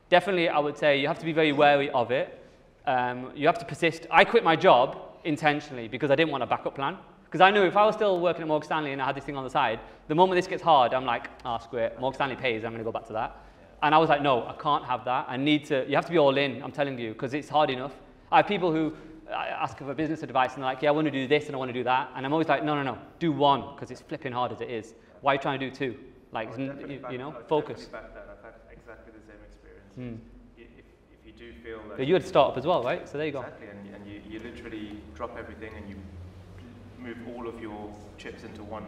Definitely, I would say you have to be very wary of it. You have to persist. I quit my job intentionally because I didn't want a backup plan. Because I knew if I was still working at Morgan Stanley and I had this thing on the side, the moment this gets hard, I'm like, screw it, Morgan Stanley pays, I'm going to go back to that. And I was like, no, I can't have that. You have to be all in, I'm telling you, because it's hard enough. I have people who ask for business advice and they're like, yeah, I want to do this and I want to do that. And I'm always like, no, do one, because it's flipping hard as it is. Why are you trying to do two? Like, you know, focus. I've had exactly the same experience. If you do feel that... But you had to start up as well, right? So there you go. Exactly, and you literally drop everything and you move all of your chips into one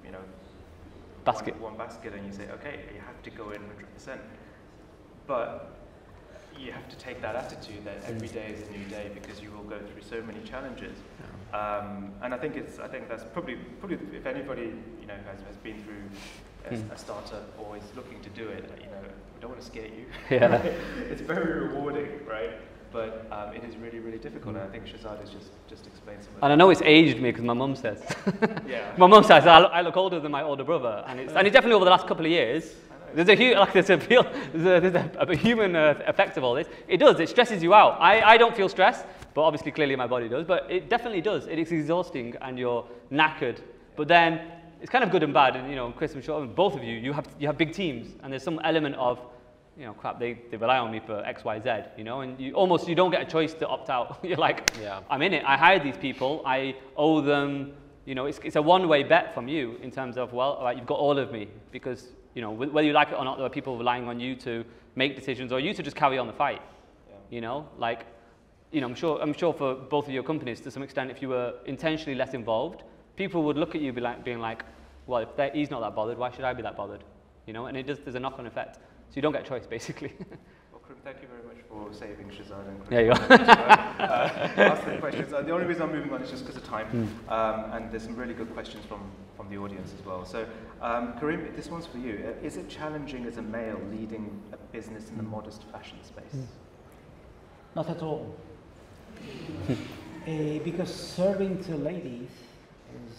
you know, basket. One basket, and you say, okay, you have to go in 100%. But you have to take that attitude that every day is a new day, because you will go through so many challenges. And I think that's probably if anybody, you know, has been through a startup or is looking to do it, you know, we don't want to scare you. Yeah. It's very rewarding, right? But it is really, really difficult, and I think Shahzad has just explained some of it. And I know it's aged me because my mum says. Yeah. My mum says I look older than my older brother, and it's definitely over the last couple of years. There's a human effect of all this. It does. It stresses you out. I don't feel stressed, but obviously, clearly, my body does. But it definitely does. It is exhausting, and you're knackered. But then it's kind of good and bad. And you know, Chris, I'm sure both of you have big teams, and there's some element of, you know, crap, they rely on me for X, Y, Z, you know, and you don't get a choice to opt out. You're like, yeah, I'm in it. I hired these people. I owe them, you know, it's a one-way bet from you in terms of, well, all right, you've got all of me, because, you know, whether you like it or not, there are people relying on you to make decisions or you to just carry on the fight, you know, like, you know, I'm sure for both of your companies, to some extent, if you were intentionally less involved, people would look at you being like, well, if he's not that bothered, why should I be that bothered, you know, and there's a knock-on effect. So you don't get a choice, basically. Well, Karim, thank you very much for saving Shahzad and Chris. There you go. Ask the questions. The only reason I'm moving on is just because of time. And there's some really good questions from the audience as well. So, Karim, this one's for you. Is it challenging as a male leading a business in the modest fashion space? Not at all. Because serving to ladies is...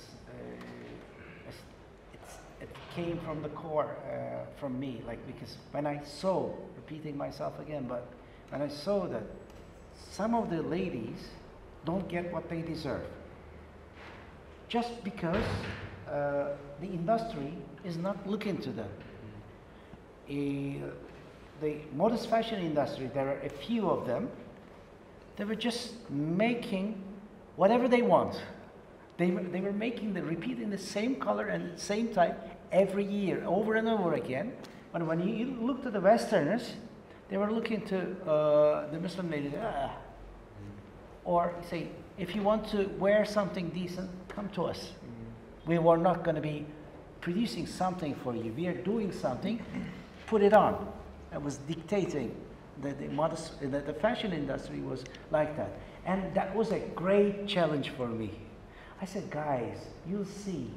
it came from the core, from me, like, because when I saw, repeating myself again, but when I saw that some of the ladies don't get what they deserve, just because the industry is not looking to them. The modest fashion industry, there are a few of them, they were just making whatever they want. They were repeating the same color and same type every year, over and over again. But when you look to the Westerners, they were looking to the Muslim ladies, or say, if you want to wear something decent, come to us. We were not going to be producing something for you. We are doing something, put it on. I was dictating. The fashion industry was like that. And that was a great challenge for me. I said, guys, you'll see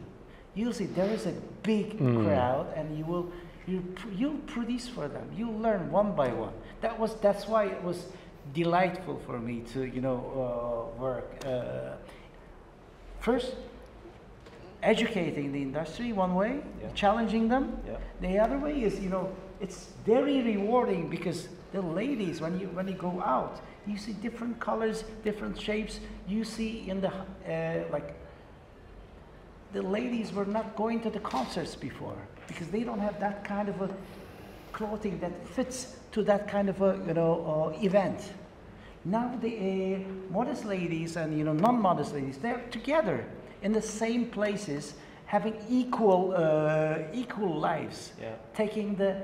there is a big crowd, and you'll produce for them. You'll learn one by one. That's why it was delightful for me to work. First, educating the industry one way, challenging them. The other way is it's very rewarding, because the ladies, when you go out, you see different colors, different shapes. You see in the like, the ladies were not going to the concerts before, because they don't have that kind of a clothing that fits to that kind of a event. Now the modest ladies and non-modest ladies, they're together in the same places, having equal lives, taking the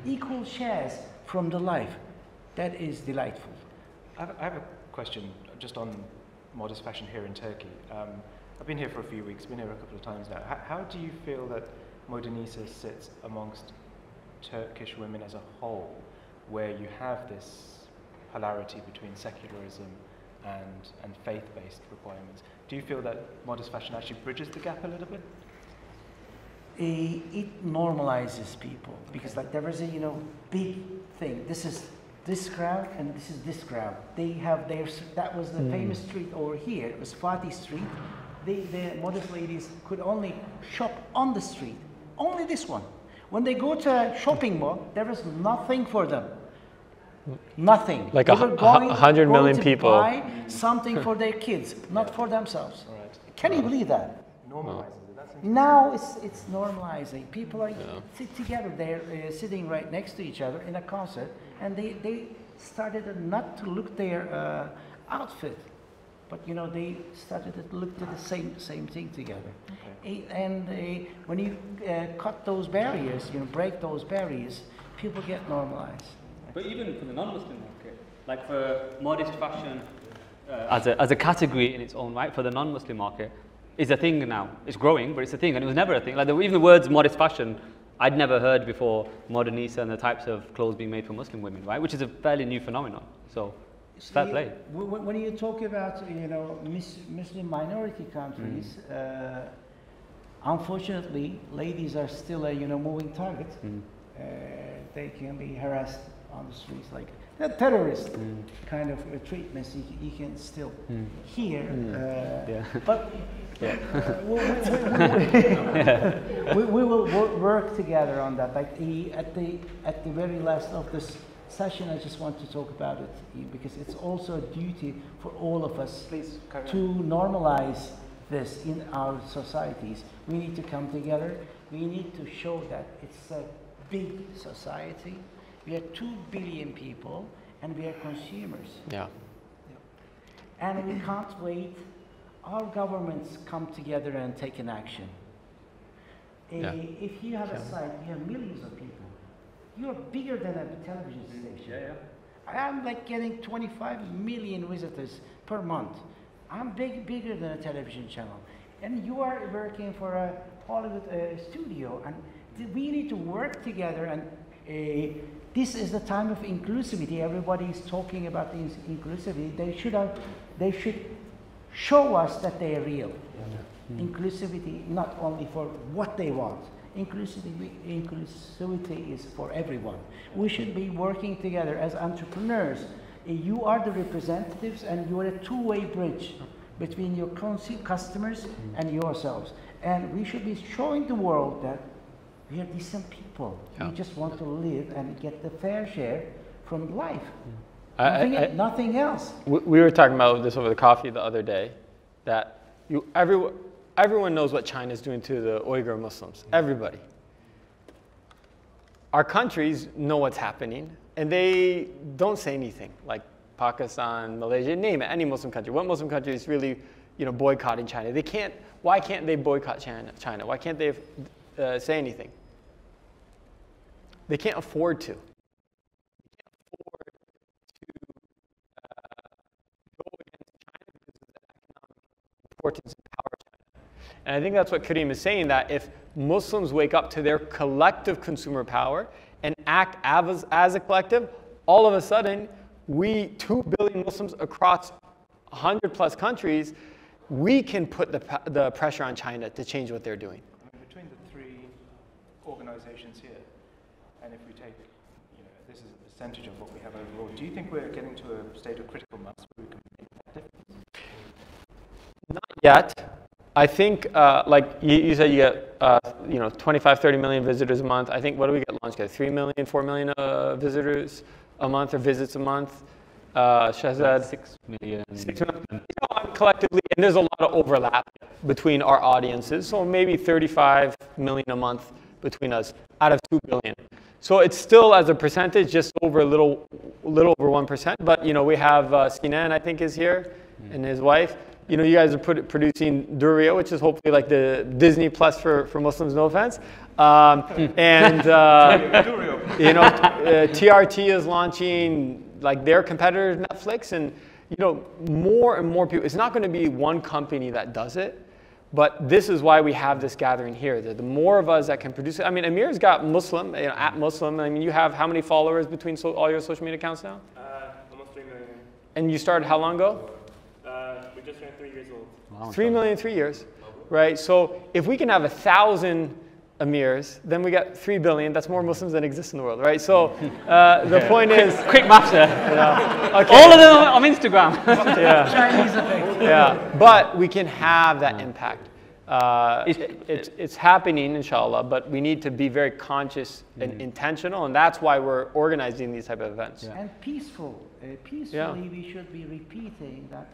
equal shares from the life. That is delightful. I have a question just on modest fashion here in Turkey. I've been here for a few weeks, been here a couple of times now. How do you feel that Modernisa sits amongst Turkish women as a whole, where you have this polarity between secularism and faith-based requirements? Do you feel that modest fashion actually bridges the gap a little bit? It normalizes people, because like there was a big thing. This is this crowd and this is this crowd. They have their, that was the famous street over here. It was Fatih Street. The modest ladies could only shop on the street, only this one. When they go to a shopping mall, there is nothing for them. Nothing. Like 100 million people. Buy something for their kids, not for themselves. Right. Can you believe that? Normalizes it. That's Now it's normalizing. People are sit together. They're sitting right next to each other in a concert, and they started not to look their outfit, but they started to look to the same thing together. Okay. And when you cut those barriers, break those barriers, people get normalized. But even for the non-Muslim market, like for modest fashion as a category in its own right, for the non-Muslim market, is a thing now. It's growing, but it's a thing, and it was never a thing. Like even the words modest fashion, I'd never heard before Modernisa and the types of clothes being made for Muslim women, right? Which is a fairly new phenomenon. So, fair play. When you talk about Muslim minority countries, unfortunately, ladies are still a moving target. They can be harassed on the streets, like the terrorist kind of treatments you can still hear. But we will work together on that. Like at the very last of this session, I just want to talk about it, because it's also a duty for all of us to normalize this in our societies. We need to come together. We need to show that it's a big society. We are 2 billion people, and we are consumers. And we can't wait. Our governments come together and take an action. If you have a site, you have millions of people. You're bigger than a television station. I'm like getting 25 million visitors per month. I'm bigger than a television channel. And you are working for a Hollywood studio, and we need to work together. And this is the time of inclusivity. Everybody is talking about inclusivity. They should show us that they are real. Inclusivity, not only for what they want. Inclusivity is for everyone. We should be working together as entrepreneurs. You are the representatives, and you are a two-way bridge between your customers and yourselves. And we should be showing the world that we are decent people. We just want to live and get the fair share from life. Nothing else. We were talking about this over the coffee the other day, that everyone knows what China is doing to the Uyghur Muslims. Everybody. Our countries know what's happening, and they don't say anything. Like Pakistan, Malaysia, name it, any Muslim country. What Muslim country is really, boycotting China? They can't. Why can't they boycott China? Why can't they say anything? they can't afford to. They can't afford to go against China because of the economic importance and power of China. And I think that's what Kareem is saying, that if Muslims wake up to their collective consumer power and act as a collective, all of a sudden, we, 2 billion Muslims across 100+ countries, we can put the pressure on China to change what they're doing. I mean, between the 3 organizations here, and if we take, this is a percentage of what we have overall, do you think we're getting to a state of critical mass where we can make that difference? Not yet. I think, like you said, you get 25, 30 million visitors a month. I think, what do we get launched? Get 3 million, 4 million visitors a month or visits a month. Shahzad? 6 million. 6 million. Collectively, and there's a lot of overlap between our audiences. So maybe 35 million a month between us out of 2 billion. So it's still, as a percentage, just over a little over 1%. But we have Sinan, I think, is here, and his wife. You guys are producing Duria, which is hopefully like the Disney Plus for Muslims, no offense. TRT is launching like their competitor, Netflix, and more and more people. It's not going to be one company that does it, but this is why we have this gathering here. The more of us that can produce it. I mean, Amir's got Muslim, at Muslim. I mean, you have how many followers between all your social media accounts now? Almost 3 million. And you started how long ago? We just turned 3 years old. Wow. 3 million in 3 years, right? So if we can have 1,000 Amirs, then we got 3 billion. That's more Muslims than exist in the world, right? So the point is, quick maths there. Okay. All of them on Instagram. Chinese effect. Yeah, but we can have that impact. It's happening, inshallah, but we need to be very conscious and intentional, and that's why we're organizing these type of events. And peacefully, we should be repeating that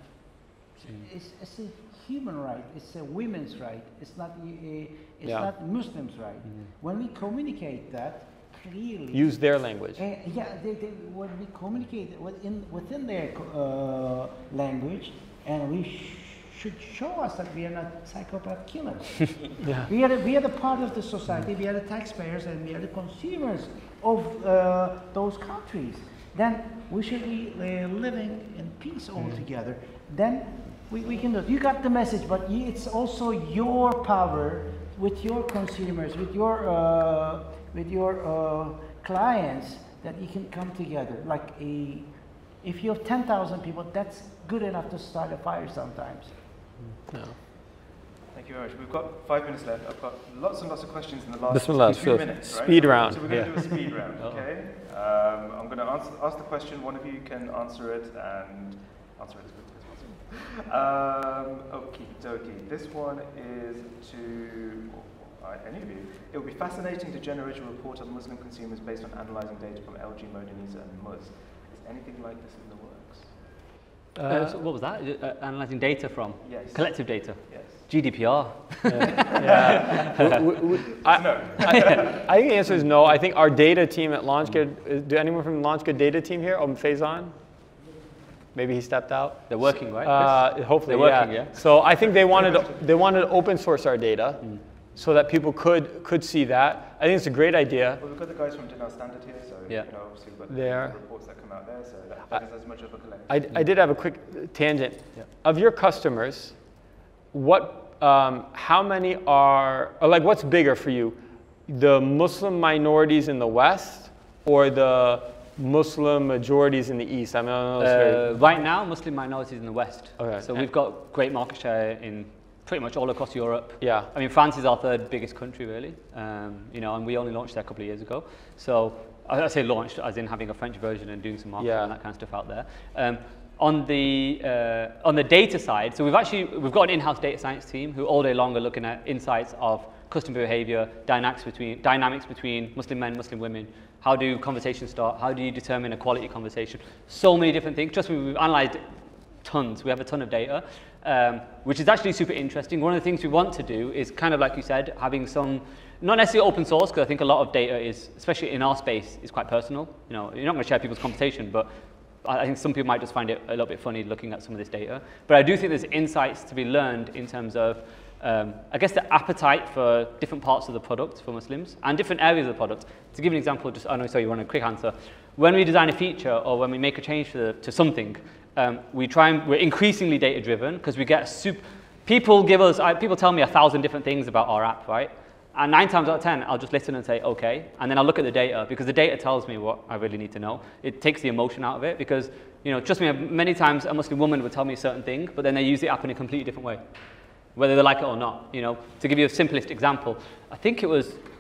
it's a human right, it's a women's right, it's not Muslims' right. When we communicate that clearly, use their language. When we communicate within their language, and we should show us that we are not psychopath killers. We are the part of the society, we are the taxpayers, and we are the consumers of those countries. Then we should be living in peace all together. Then we can do it. You got the message, but it's also your power with your consumers, with your clients, that you can come together. Like if you have 10,000 people, that's good enough to start a fire sometimes. No. Thank you very much. We've got 5 minutes left. I've got lots and lots of questions in the last few minutes. Right? Speed round. So we're going to do a speed round, okay? I'm going to ask the question. One of you can answer it and answer it as quickly as possible. Okie dokie. This one is to any of you. It would be fascinating to generate a report on Muslim consumers based on analysing data from LG, Modernisa, and Muzz. Is anything like this in the works? So what was that? Analyzing data from? Yes. Collective data? Yes. GDPR. I think the answer is no. I think our data team at LaunchGood, do anyone from the LaunchGood data team here? Faizan? Maybe he stepped out. They're working, right? Hopefully, they're working, yeah. So I think they wanted to open source our data so that people could see that. I think it's a great idea. Well, we've got the guys from Dinar Standard here, so obviously we've got the reports that come out there, so that is as much of a collection. I did have a quick tangent. Yeah. Of your customers, how many what's bigger for you? The Muslim minorities in the West or the Muslim majorities in the East? I mean, right now, Muslim minorities in the West. Okay. So we've got great market share in pretty much all across Europe. Yeah. I mean, France is our 3rd biggest country, really. And we only launched there a couple of years ago. So I say launched as in having a French version and doing some marketing and that kind of stuff out there. On the data side, so we've got an in-house data science team who all day long are looking at insights of customer behavior, dynamics between Muslim men, Muslim women. How do conversations start? How do you determine a quality conversation? So many different things. Trust me, we've analyzed tons. We have a ton of data, which is actually super interesting. One of the things we want to do is kind of like you said, having some, not necessarily open source, because I think a lot of data is, especially in our space, is quite personal. You're not going to share people's conversation, but I think some people might just find it a little bit funny looking at some of this data. But I do think there's insights to be learned in terms of I guess the appetite for different parts of the product for Muslims and different areas of the product. To give an example, just, oh no, sorry, you want a quick answer. When we design a feature or when we make a change to something, we're increasingly data driven because we get people tell me 1,000 different things about our app, right? And 9 times out of 10, I'll just listen and say, okay. And then I'll look at the data because the data tells me what I really need to know. It takes the emotion out of it because, trust me, many times a Muslim woman would tell me a certain thing, but then they use the app in a completely different way, whether they like it or not. To give you a simplest example, I think it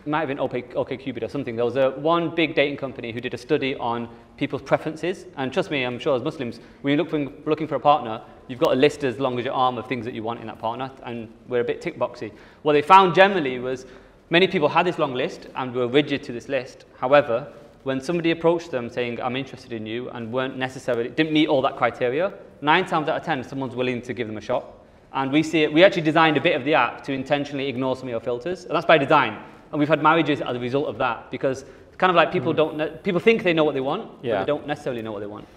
might have been OkCupid or something. There was one big dating company who did a study on people's preferences. And trust me, I'm sure as Muslims, when you're looking for a partner, you've got a list as long as your arm of things that you want in that partner. And we're a bit tick boxy. What they found generally was many people had this long list and were rigid to this list. However, when somebody approached them saying, I'm interested in you, and didn't meet all that criteria, 9 times out of 10, someone's willing to give them a shot. And we see it, we actually designed a bit of the app to intentionally ignore some of your filters. And that's by design. And we've had marriages as a result of that because it's kind of like people think they know what they want, but they don't necessarily know what they want,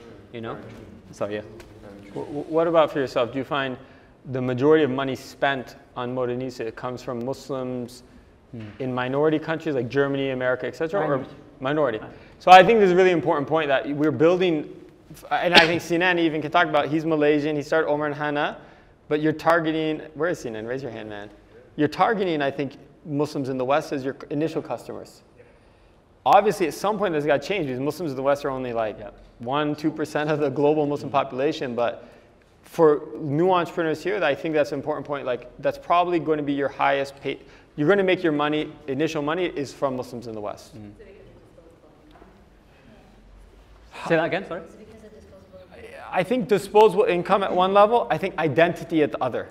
So, yeah. What about for yourself? Do you find the majority of money spent on Modanisa comes from Muslims in minority countries like Germany, America, etc., or minority? So I think this is a really important point that we're building, and I think Sinan even can talk about, he's Malaysian, he started Omar and Hannah, but you're targeting, where is Sinan? Raise your hand, man. You're targeting, I think, Muslims in the West as your initial customers. Obviously, at some point, this got to change because Muslims in the West are only like 1-2% of the global Muslim population. But for new entrepreneurs here, I think that's an important point. Like, that's probably going to be your highest paid. You're going to make your money, initial money is from Muslims in the West. Say that again, sorry? I think disposable income at one level, I think identity at the other.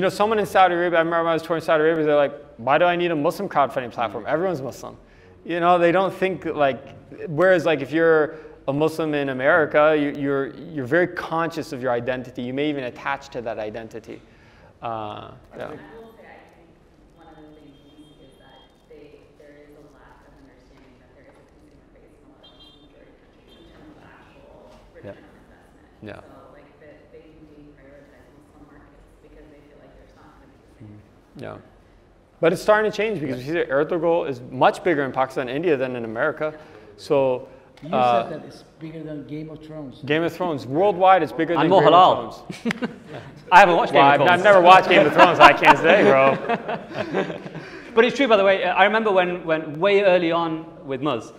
Someone in Saudi Arabia, I remember when I was touring Saudi Arabia, they're like, why do I need a Muslim crowdfunding platform? Everyone's Muslim. They don't think whereas if you're a Muslim in America, you're very conscious of your identity. You may even attach to that identity. I will say, I think one of the things we see is that there is a lack of understanding that there is a consumer base in a lot of Muslim majority countries in terms of actual return on investment. Yeah. So they can deprioritize Muslim markets because they feel like there's not going to be the same. Yeah. But it's starting to change because you see that Ertugrul is much bigger in Pakistan and India than in America. So you said that it's bigger than Game of Thrones. Game of Thrones. Worldwide, it's bigger than more Game halal. of Thrones. I haven't watched Game of Thrones. I've never watched Game of Thrones, so I can't say, bro. But it's true, by the way. I remember when way early on with Muzz,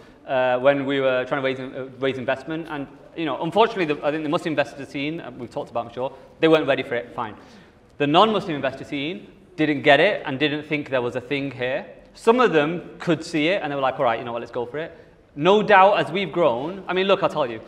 when we were trying to raise investment, and unfortunately, I think the Muslim investor scene, we've talked about, I'm sure, they weren't ready for it. Fine. The non-Muslim investor scene didn't get it and didn't think there was a thing here. Some of them could see it and they were like, all right, let's go for it. No doubt, as we've grown, I mean, look, I'll tell you,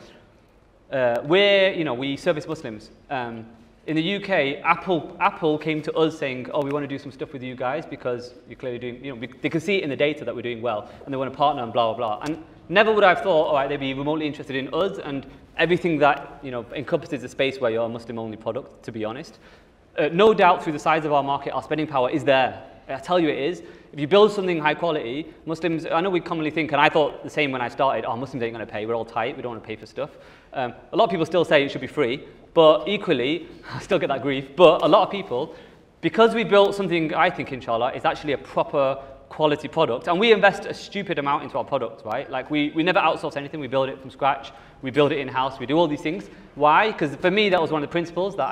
we service Muslims. In the UK, Apple came to us saying, oh, we want to do some stuff with you guys because you're clearly doing, they can see it in the data that we're doing well and they want to partner and blah, blah, blah. And never would I have thought, all right, they'd be remotely interested in us and everything that, encompasses the space where you're a Muslim-only product, to be honest. No doubt through the size of our market, our spending power is there. I tell you it is. If you build something high quality, Muslims, I know we commonly think, and I thought the same when I started, Muslims ain't going to pay, we're all tight, we don't want to pay for stuff. A lot of people still say it should be free, but equally, I still get that grief, but a lot of people, because we built something, I think, inshallah, is actually a proper quality product, and we invest a stupid amount into our product, right? Like we never outsource anything, we build it from scratch, we build it in-house, we do all these things. Why? Because for me, that was one of the principles that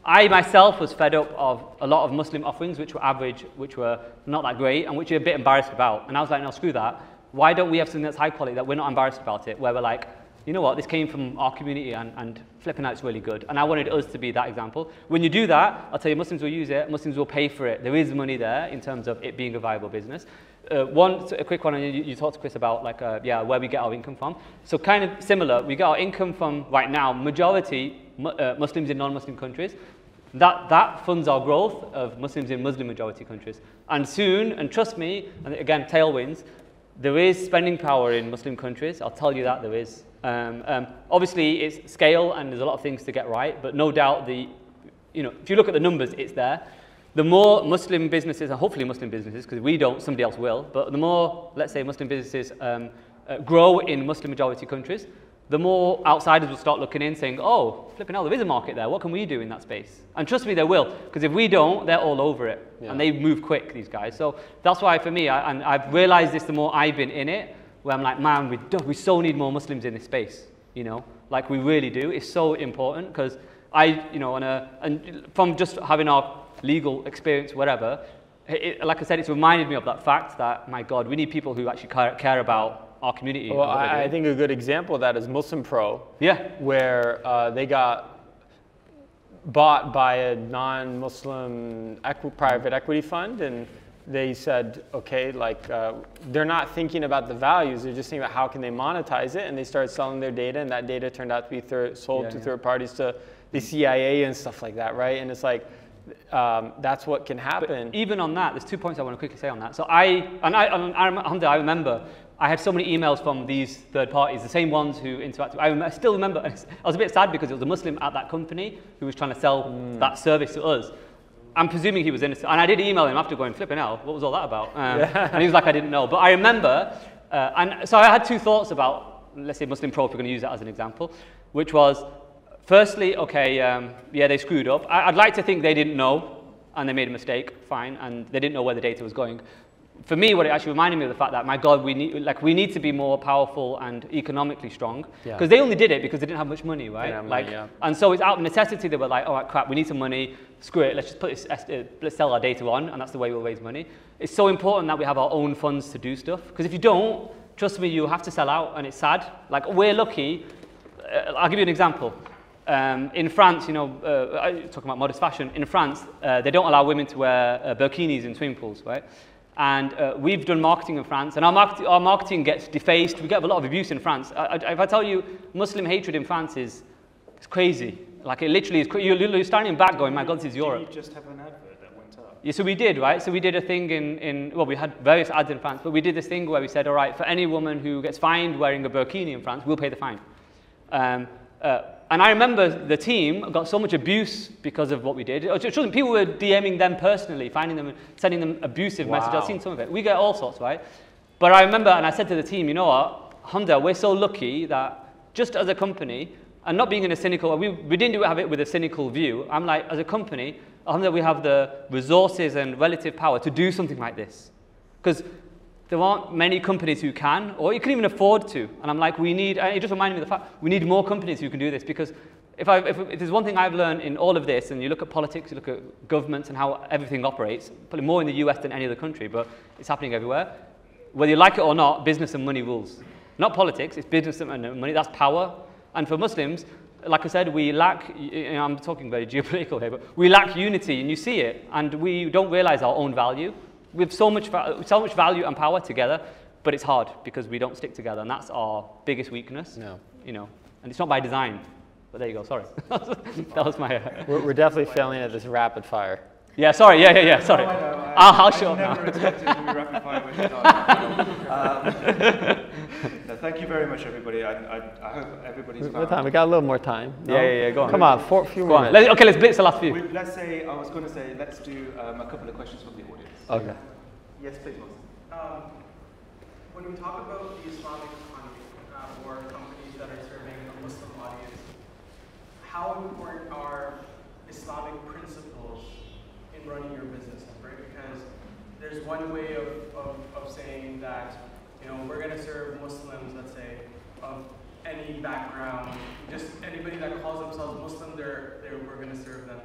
I myself was fed up of a lot of Muslim offerings which were average, which were not that great, and which you're a bit embarrassed about. And I was like, no, screw that. Why don't we have something that's high quality that we're not embarrassed about it, where we're like, you know what, this came from our community and flipping out, it's really good. And I wanted us to be that example. When you do that, I'll tell you, Muslims will use it, Muslims will pay for it. There is money there in terms of it being a viable business. A quick one, and you talked to Chris about where we get our income from. So kind of similar, we get our income from, right now, majority Muslims in non-Muslim countries. That funds our growth of Muslims in Muslim majority countries. And soon, and trust me, and again, tailwinds, there is spending power in Muslim countries. I'll tell you that there is. Obviously, it's scale and there's a lot of things to get right, but no doubt if you look at the numbers, it's there. The more Muslim businesses, and hopefully Muslim businesses, because we don't, somebody else will, but the more, let's say, Muslim businesses grow in Muslim majority countries, the more outsiders will start looking in saying, oh, flipping hell, there is a market there. What can we do in that space? And trust me, they will. Because if we don't, they're all over it. Yeah. And they move quick, these guys. So that's why for me, and I've realized this the more I've been in it, where I'm like, man, we so need more Muslims in this space. You know, like we really do. It's so important because and from just having our legal experience, whatever, like I said, it's reminded me of that fact that, my God, we need people who actually care about our community. Well, I think a good example of that is Muslim Pro. Yeah. Where they got bought by a non-Muslim private equity fund, and they said, okay, like they're not thinking about the values, they're just thinking about how can they monetize it, and they started selling their data, and that data turned out to be sold to third parties, to the CIA and stuff like that, right? And it's like, that's what can happen. But even on that, there's 2 points I want to quickly say on that. So I remember I had so many emails from these third parties, the same ones who interacted. I still remember, I was a bit sad because it was a Muslim at that company who was trying to sell that service to us. I'm presuming he was innocent. And I did email him after going, flipping hell, what was all that about? And he was like, I didn't know. But I remember, and so I had two thoughts about, let's say Muslim Pro, if we're going to use that as an example, which was, firstly, okay, yeah, they screwed up. I'd like to think they didn't know and they made a mistake, fine, and they didn't know where the data was going. For me, what it actually reminded me of the fact that, my God, we need to be more powerful and economically strong. Because they only did it because they didn't have much money, right? And so it's out of necessity. They were like, all right, crap, we need some money. Screw it, let's just put this, let's sell our data on, and that's the way we'll raise money. It's so important that we have our own funds to do stuff. Because if you don't, trust me, you have to sell out, and it's sad. Like, we're lucky. I'll give you an example. In France, you know, talking about modest fashion, in France, they don't allow women to wear bikinis in swimming pools, right? And we've done marketing in France, and our marketing gets defaced. We get a lot of abuse in France. If I tell you, Muslim hatred in France is crazy. Like, it literally is. You're standing back going, my God, this is Europe. Did you just have an advert that went up? Yeah, so we did, right? So we did a thing well, we had various ads in France, but we did this thing where we said, all right, for any woman who gets fined wearing a burkini in France, we'll pay the fine. And I remember the team got so much abuse because of what we did. People were DMing them personally, finding them, sending them abusive messages. I've seen some of it. We get all sorts, right? But I remember, and I said to the team, you know what, Alhamdulillah, we're so lucky that just as a company, and not being in a cynical, we didn't have it with a cynical view. I'm like, as a company, Alhamdulillah, we have the resources and relative power to do something like this. Because there aren't many companies who can, or you can even afford to. And I'm like, it just reminded me of the fact, we need more companies who can do this. Because if there's one thing I've learned in all of this, and you look at politics, you look at governments and how everything operates, probably more in the US than any other country, but it's happening everywhere. Whether you like it or not, business and money rules. Not politics, it's business and money, that's power. And for Muslims, like I said, we lack, I'm talking very geopolitical here, but we lack unity, and you see it, and we don't realize our own value. We have so much value and power together, but it's hard because we don't stick together, and that's our biggest weakness. No. You know, and it's not by design. But there you go. Sorry, that was my. We're definitely failing at this rapid fire. Yeah. Sorry. Yeah. Sorry. No, I know. I'll show up now. I never expected it to be rapid fire when it's done. No, thank you very much, everybody. I hope everybody's. What time? We got a little more time. No? Yeah. Go on. Come on, few more minutes. Let's blitz the last few. Let's say, I was going to say, let's do a couple of questions from the audience. Okay. Yes, please, Muzz. When we talk about the Islamic economy or companies that are serving a Muslim audience, how important are Islamic principles in running your business, right? Because there's one way of saying that, you know, we're going to serve Muslims, let's say, of any background, just anybody that calls themselves Muslim, we're going to serve them.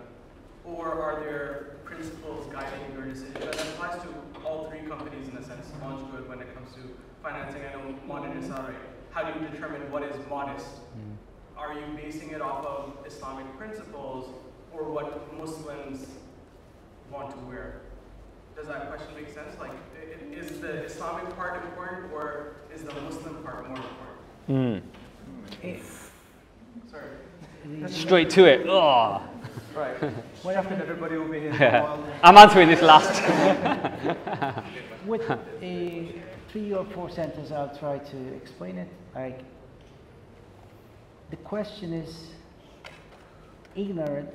Or are there principles guiding your decision? That applies to all three companies in a sense, launch good when it comes to financing. I know Modern is alright. How do you determine what is modest? Are you basing it off of Islamic principles or what Muslims want to wear? Does that question make sense? Like, is the Islamic part important or is the Muslim part more important? Sorry. Straight to it. Oh. Right. Everybody will be here. Yeah. I'm answering this last. With a 3 or 4 sentences, I'll try to explain it. Like, the question is ignorant.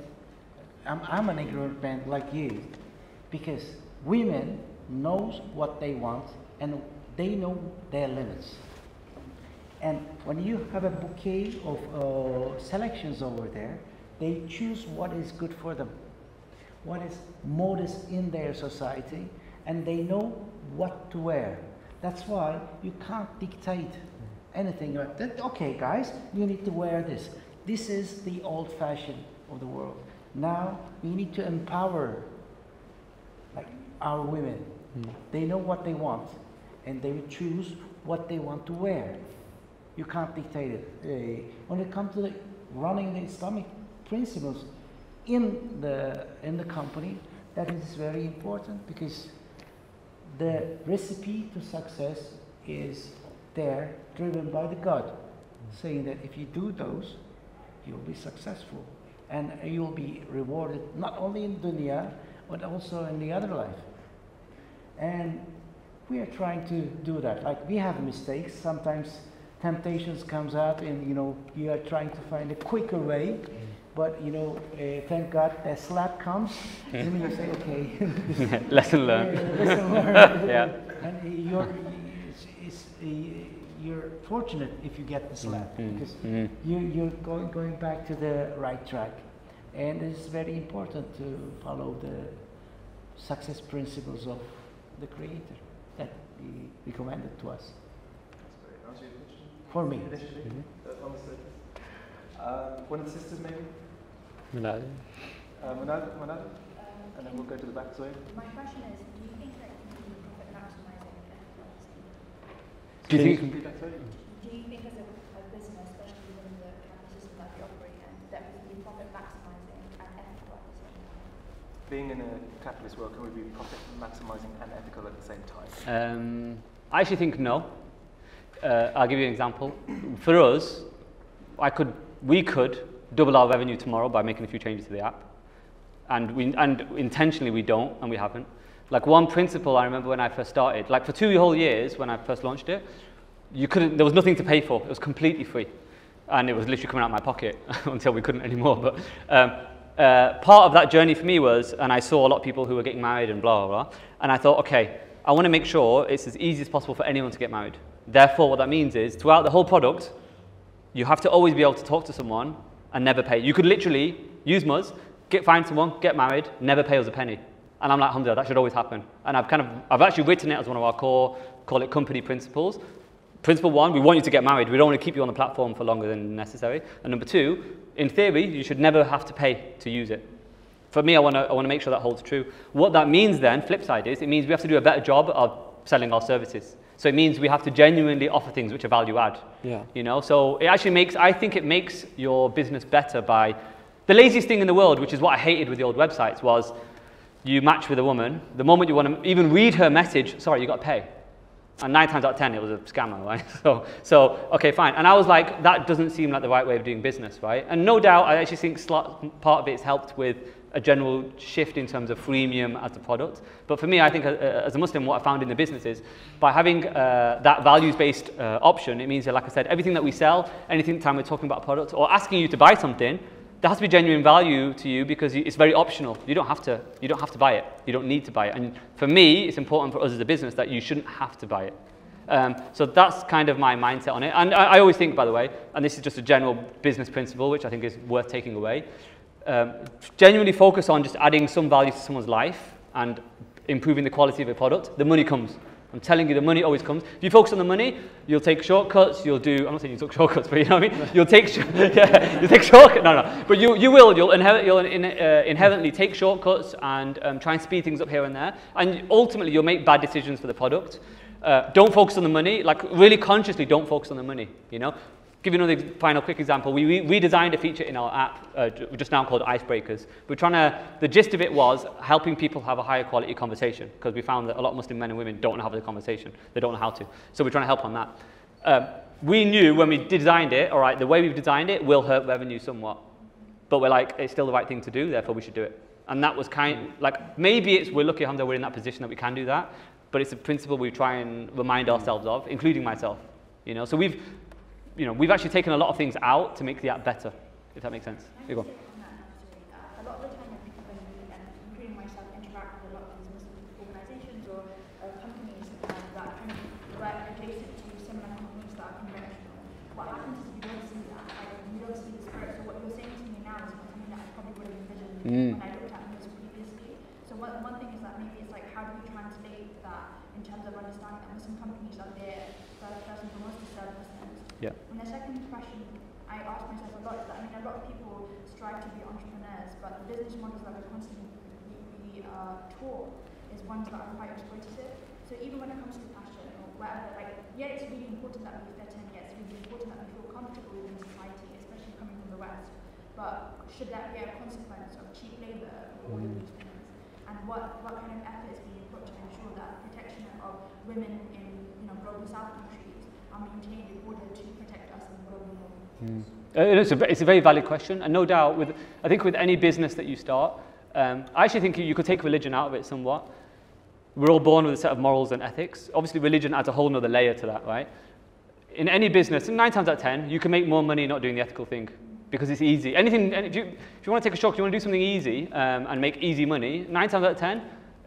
I'm an ignorant man like you, because women knows what they want and they know their limits. And when you have a bouquet of selections over there, they choose what is good for them, what is modest in their society, and they know what to wear. That's why you can't dictate anything like that. Okay, guys, you need to wear this. This is the old fashion of the world. Now we need to empower, like, our women. They know what they want, and they will choose what they want to wear. You can't dictate it. When it comes to running the Islamic principles in the company, that is very important, because the recipe to success is there, driven by the God, saying that if you do those, you'll be successful, and you'll be rewarded not only in dunya but also in the other life. And we are trying to do that. Like, we have mistakes sometimes. Temptations comes out, and you are trying to find a quicker way, but thank God the slap comes, and you say, okay, lesson learned. Lesson learned. Yeah. And you're fortunate if you get the slap, because you're going back to the right track, and it's very important to follow the success principles of the Creator that He recommended to us. For me. One of the sisters, maybe? Manal. Manal? And then we'll go to the back. Zoe. My question is, do you think that you can be profit maximizing Do you think? Do you think as a business, especially within the kind of system that we operate in, that we can be profit maximizing and ethical at the same time? Being in a capitalist world, can we be profit maximizing and ethical at the same time? I actually think no. I'll give you an example. For us, we could double our revenue tomorrow by making a few changes to the app, and intentionally we don't, and we haven't. Like, one principle I remember when I first started, like for 2 whole years when I first launched it, there was nothing to pay for. It was completely free, and it was literally coming out of my pocket until we couldn't anymore. But part of that journey for me was, and I saw a lot of people who were getting married and blah blah blah, and I thought, okay, I want to make sure it's as easy as possible for anyone to get married. Therefore, what that means is, throughout the whole product, you have to always be able to talk to someone and never pay. You could literally use Muzz, find someone, get married, never pay us a penny. And I'm like, Alhamdulillah, that should always happen. And I've actually written it as one of our core, call it company principles. Principle 1, we want you to get married. We don't want to keep you on the platform for longer than necessary. And number 2, in theory, you should never have to pay to use it. For me, I want to make sure that holds true. What that means then, flip side is, it means we have to do a better job of selling our services. So it means we have to genuinely offer things which are value add. Yeah. So it actually I think it makes your business better by, the laziest thing in the world, which is what I hated with the old websites, was you match with a woman, the moment you want to even read her message, sorry, you got to pay. And 9 times out of 10, it was a scammer, right? So okay, fine. And I was like, that doesn't seem like the right way of doing business, right? And no doubt, I actually think part of it's helped with a general shift in terms of freemium as a product. But for me, I think as a Muslim, what I found in the business is, by having that values-based option, it means that, like I said, everything that we sell, anything time we're talking about a product or asking you to buy something, there has to be genuine value to you, because it's very optional. You don't have to buy it. You don't need to buy it. And for me, it's important for us as a business that you shouldn't have to buy it. So that's kind of my mindset on it. And I always think, by the way, and this is just a general business principle, which I think is worth taking away, genuinely focus on just adding some value to someone's life and improving the quality of a product. The money comes. I'm telling you, the money always comes. If you focus on the money, you'll take shortcuts, I'm not saying you took shortcuts, but you know what I mean? You'll take shortcuts, but you'll inherently take shortcuts and try and speed things up here and there, and ultimately you'll make bad decisions for the product. Don't focus on the money, like really consciously don't focus on the money, you know? Give you another final quick example. We redesigned a feature in our app just now called Icebreakers. The gist of it was helping people have a higher quality conversation, because we found that a lot of Muslim men and women don't know how to have the conversation. They don't know how to. So we're trying to help on that. We knew when we designed it, all right, the way we've designed it will hurt revenue somewhat. But we're like, it's still the right thing to do, therefore we should do it. And that was maybe we're lucky, alhamdulillah, we're in that position that we can do that, but it's a principle we try and remind ourselves of, including myself. You know, so we've actually taken a lot of things out to make the app better, if that makes sense. Here you go. A lot of the time when we, including myself, interact with a lot of these Muslim organizations or companies that are kind of right adjacent to similar companies that are conventional, translate that in terms of understanding that Muslim companies are there first and foremost to serve Muslims. Yeah. And the second question I ask myself a lot is that, I mean, a lot of people strive to be entrepreneurs, but the business models that we're constantly taught is ones that are quite exploitative. So even when it comes to fashion or whatever, like, yeah, it's really important that we fit in, yeah, it's really important that we feel comfortable within society, especially coming from the West. But should that be a consequence of cheap labor or all of these things? And what kind of effort is being put to ensure that protection of women in global South countries are maintained in order to protect us in the global North? It's a very valid question, and no doubt, I think with any business that you start, I actually think you could take religion out of it somewhat. We're all born with a set of morals and ethics. Obviously, religion adds a whole nother layer to that, right? In any business, 9 times out of 10, you can make more money not doing the ethical thing because it's easy. If you want to take a shock, you want to do something easy and make easy money, 9 times out of 10,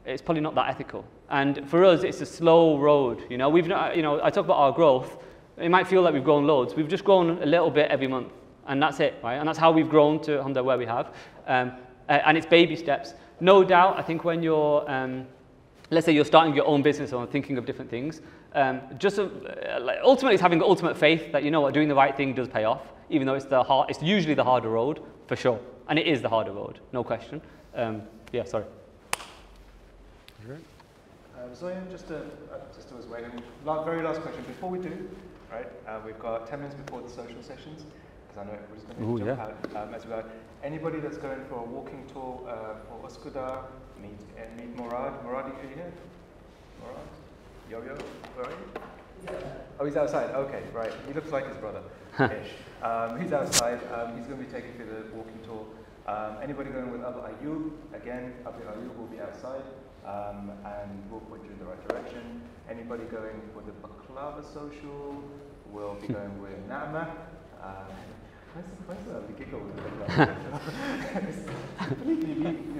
it's probably not that ethical. And for us, it's a slow road. I talk about our growth. It might feel like we've grown loads. We've just grown a little bit every month, and that's it, right? And that's how we've grown to Alhamdulillah where we have. And it's baby steps. No doubt, I think when you're, let's say you're starting your own business or thinking of different things, ultimately it's having ultimate faith that, doing the right thing does pay off, even though it's usually the harder road, for sure. And it is the harder road, no question. Yeah, sorry. Zoyan, just was waiting. Very last question. Before we do, right, we've got 10 minutes before the social sessions, because I know everybody's going to jump out as we go. Anybody that's going for a walking tour for Uskudar, meet Murad. Murad, are you here? Murad? Yo-Yo? Where are you? Oh, he's outside. Okay, right. He looks like his brother-ish. He's outside. He's going to be taking you through the walking tour. Anybody going with Abu Ayyub? Again, Abu Ayyub will be outside. And we'll point you in the right direction. Anybody going for the Baklava social will be going with Nama. Where's the giggle with the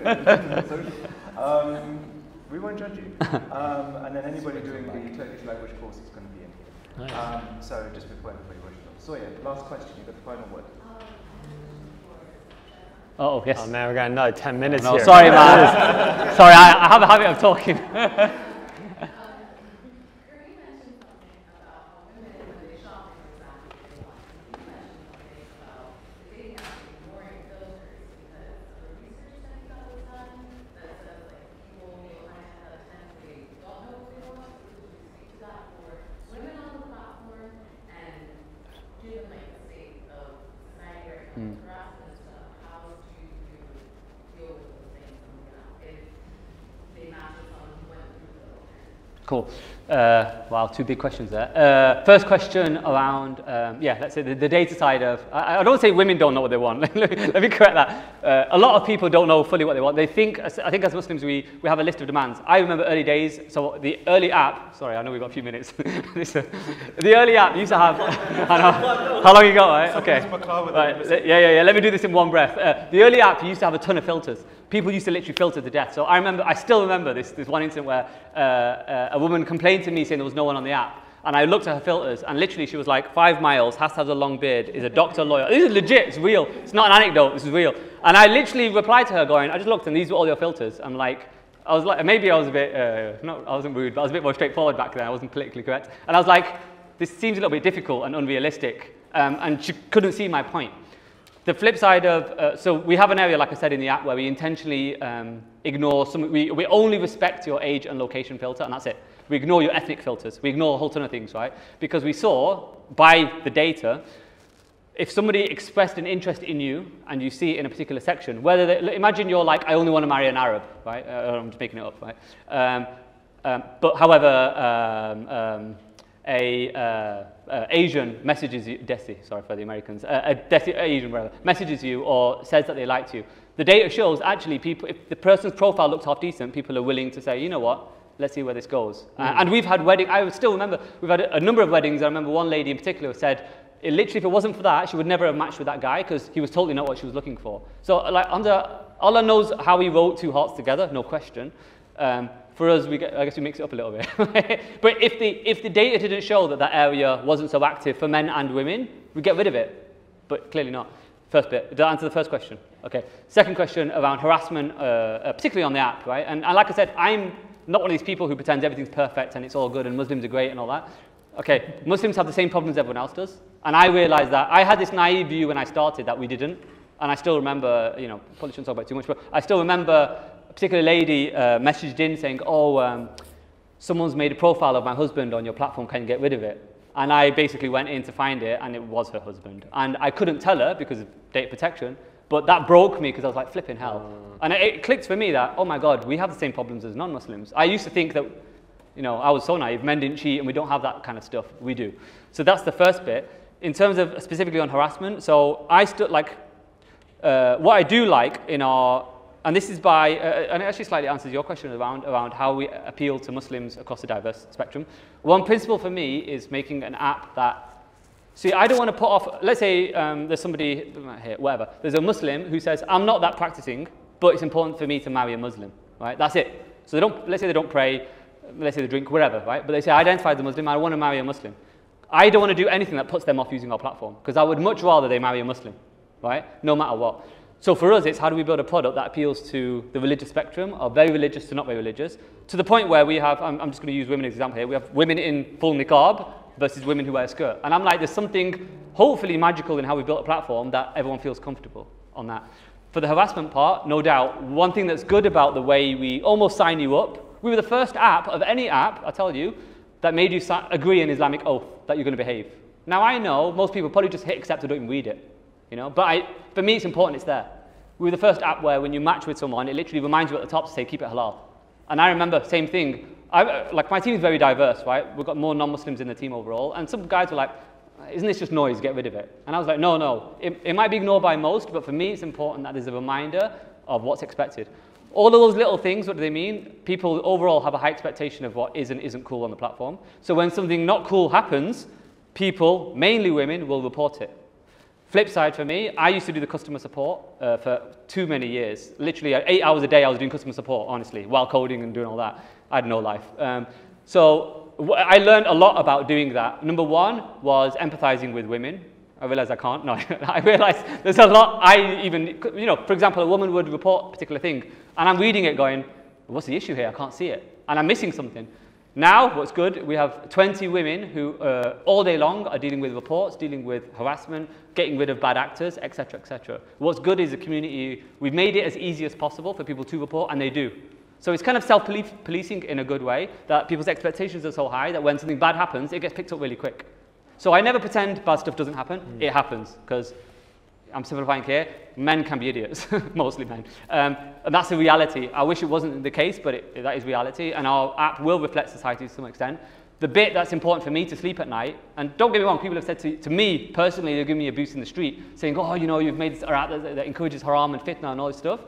Baklava social? We won't judge you. And then anybody doing the Turkish language course is going to be in here. So just before everybody rushes off. So yeah, last question. You've got the final word. Oh, yes. Oh man, we got another 10 minutes here. Sorry, man. Sorry, I have a habit of talking. Cool. Wow, 2 big questions there. First question around, let's say the data side of, I don't say women don't know what they want. Let me correct that. A lot of people don't know fully what they want. They think, I think as Muslims, we have a list of demands. I remember early days, so the early app, sorry, I know we've got a few minutes. The early app used to have, I know, how long you got, right? Okay. Right. Yeah, let me do this in one breath. The early app used to have a ton of filters. People used to literally filter to death. So I still remember this one incident where a woman complained to me saying there was no one on the app. And I looked at her filters, and literally she was like, 5 miles, has to have a long beard, is a doctor, lawyer. This is legit, it's real. It's not an anecdote, this is real. And I literally replied to her going, I just looked and these were all your filters. I was like, maybe I was a bit, I wasn't rude, but I was a bit more straightforward back then. I wasn't politically correct. And I was like, this seems a little bit difficult and unrealistic. And she couldn't see my point. The flip side of, so we have an area, like I said, in the app where we intentionally ignore we only respect your age and location filter, and that's it. We ignore your ethnic filters. We ignore a whole ton of things, right? Because we saw, by the data, if somebody expressed an interest in you and you see it in a particular section, imagine you're like, I only want to marry an Arab, right? I'm just making it up, right? But however, Asian messages you, Desi, sorry for the Americans, Asian whatever, messages you or says that they liked you. The data shows actually people, if the person's profile looks half decent, people are willing to say, you know what, let's see where this goes. And we've had I still remember, we've had a number of weddings. I remember one lady in particular said, literally, if it wasn't for that, she would never have matched with that guy because he was totally not what she was looking for. So like Allah knows how he wrote 2 hearts together, no question. For us, I guess we mix it up a little bit. But if the data didn't show that area wasn't so active for men and women, we'd get rid of it. But clearly not. First bit. Did I answer the first question? Okay. Second question around harassment, particularly on the app, right? And like I said, not one of these people who pretends everything's perfect and it's all good and Muslims are great and all that. Okay, Muslims have the same problems everyone else does. And I realized that I had this naive view when I started that we didn't. And I still remember, you know, probably shouldn't talk about it too much, but I still remember a particular lady messaged in saying, oh, someone's made a profile of my husband on your platform, can you get rid of it? And I basically went in to find it, and it was her husband. And I couldn't tell her because of data protection, but that broke me because I was like, flipping hell. And it clicked for me that, oh my God, we have the same problems as non-Muslims. I used to think that, you know, I was so naive, men didn't cheat and we don't have that kind of stuff. We do. So that's the first bit. In terms of specifically on harassment, so I stood like, what I do like in our, and this is by, and it actually slightly answers your question around how we appeal to Muslims across the diverse spectrum. One principle for me is making an app that, see, I don't want to put off, let's say there's somebody here, whatever, there's a Muslim who says, I'm not that practicing, but it's important for me to marry a Muslim, right? That's it. So they don't, let's say they don't pray, let's say they drink, whatever, right? But they say, I identify as a Muslim, I want to marry a Muslim. I don't want to do anything that puts them off using our platform, because I would much rather they marry a Muslim, right? No matter what. So for us, it's how do we build a product that appeals to the religious spectrum, or very religious to not very religious, to the point where we have, I'm just going to use women as an example here, we have women in full niqab versus women who wear a skirt. And I'm like, there's something hopefully magical in how we built a platform that everyone feels comfortable on that. For the harassment part, no doubt, one thing that's good about the way we almost sign you up, we were the first app of any app, I tell you, that made you agree an Islamic oath that you're going to behave. Now I know most people probably just hit accept or don't even read it, you know, but for me it's important it's there. We were the first app where when you match with someone, it literally reminds you at the top to say keep it halal. And I remember, same thing, like my team is very diverse, right? We've got more non-Muslims in the team overall, and some guys were like, isn't this just noise, get rid of it? And I was like, no, it might be ignored by most, but for me it's important that there's a reminder of what's expected. All of those little things, what do they mean? People overall have a high expectation of what is and isn't cool on the platform. So when something not cool happens, people, mainly women, will report it. Flip side for me, I used to do the customer support for too many years. Literally 8 hours a day I was doing customer support, honestly, while coding and doing all that. I had no life. So I learned a lot about doing that. Number one was empathizing with women. I realized I can't. No, I realized there's a lot I even, you know, for example, a woman would report a particular thing, and I'm reading it going, what's the issue here? I can't see it. And I'm missing something. Now, what's good, we have 20 women who all day long are dealing with reports, dealing with harassment, getting rid of bad actors, etc., etc. What's good is the community, we've made it as easy as possible for people to report, and they do. So it's kind of self-policing in a good way, that people's expectations are so high that when something bad happens, it gets picked up really quick. So I never pretend bad stuff doesn't happen. It happens, because I'm simplifying here, men can be idiots, mostly men. And that's the reality. I wish it wasn't the case, but that is reality, and our app will reflect society to some extent. The bit that's important for me to sleep at night, and don't get me wrong, people have said to me personally, they're giving me a boost in the street, saying, oh, you know, you've made this app that encourages haram and fitna and all this stuff.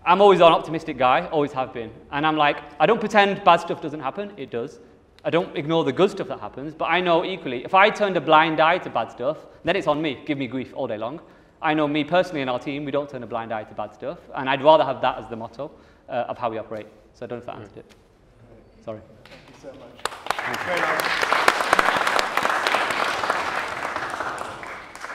I'm always an optimistic guy, always have been. And I'm like, I don't pretend bad stuff doesn't happen, it does. I don't ignore the good stuff that happens, but I know equally, if I turned a blind eye to bad stuff, then it's on me, give me grief all day long. I know me personally and our team, we don't turn a blind eye to bad stuff, and I'd rather have that as the motto of how we operate. So I don't know if that answered it. Sorry. Thank you so much. Very nice.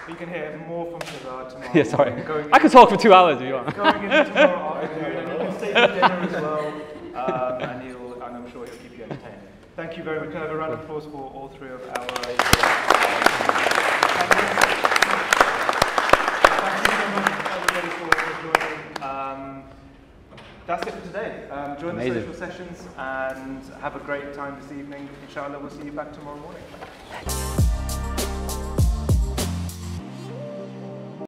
You can hear more from Shahzad tomorrow. Yeah, sorry. I could talk for 2 hours if you want. Going into tomorrow afternoon, and you can stay for dinner as well, and I'm sure he'll keep you entertained. Thank you very much. Can I have a round of applause for all three of our that's it for today. Join the social sessions and have a great time this evening. Inshallah, we'll see you back tomorrow morning.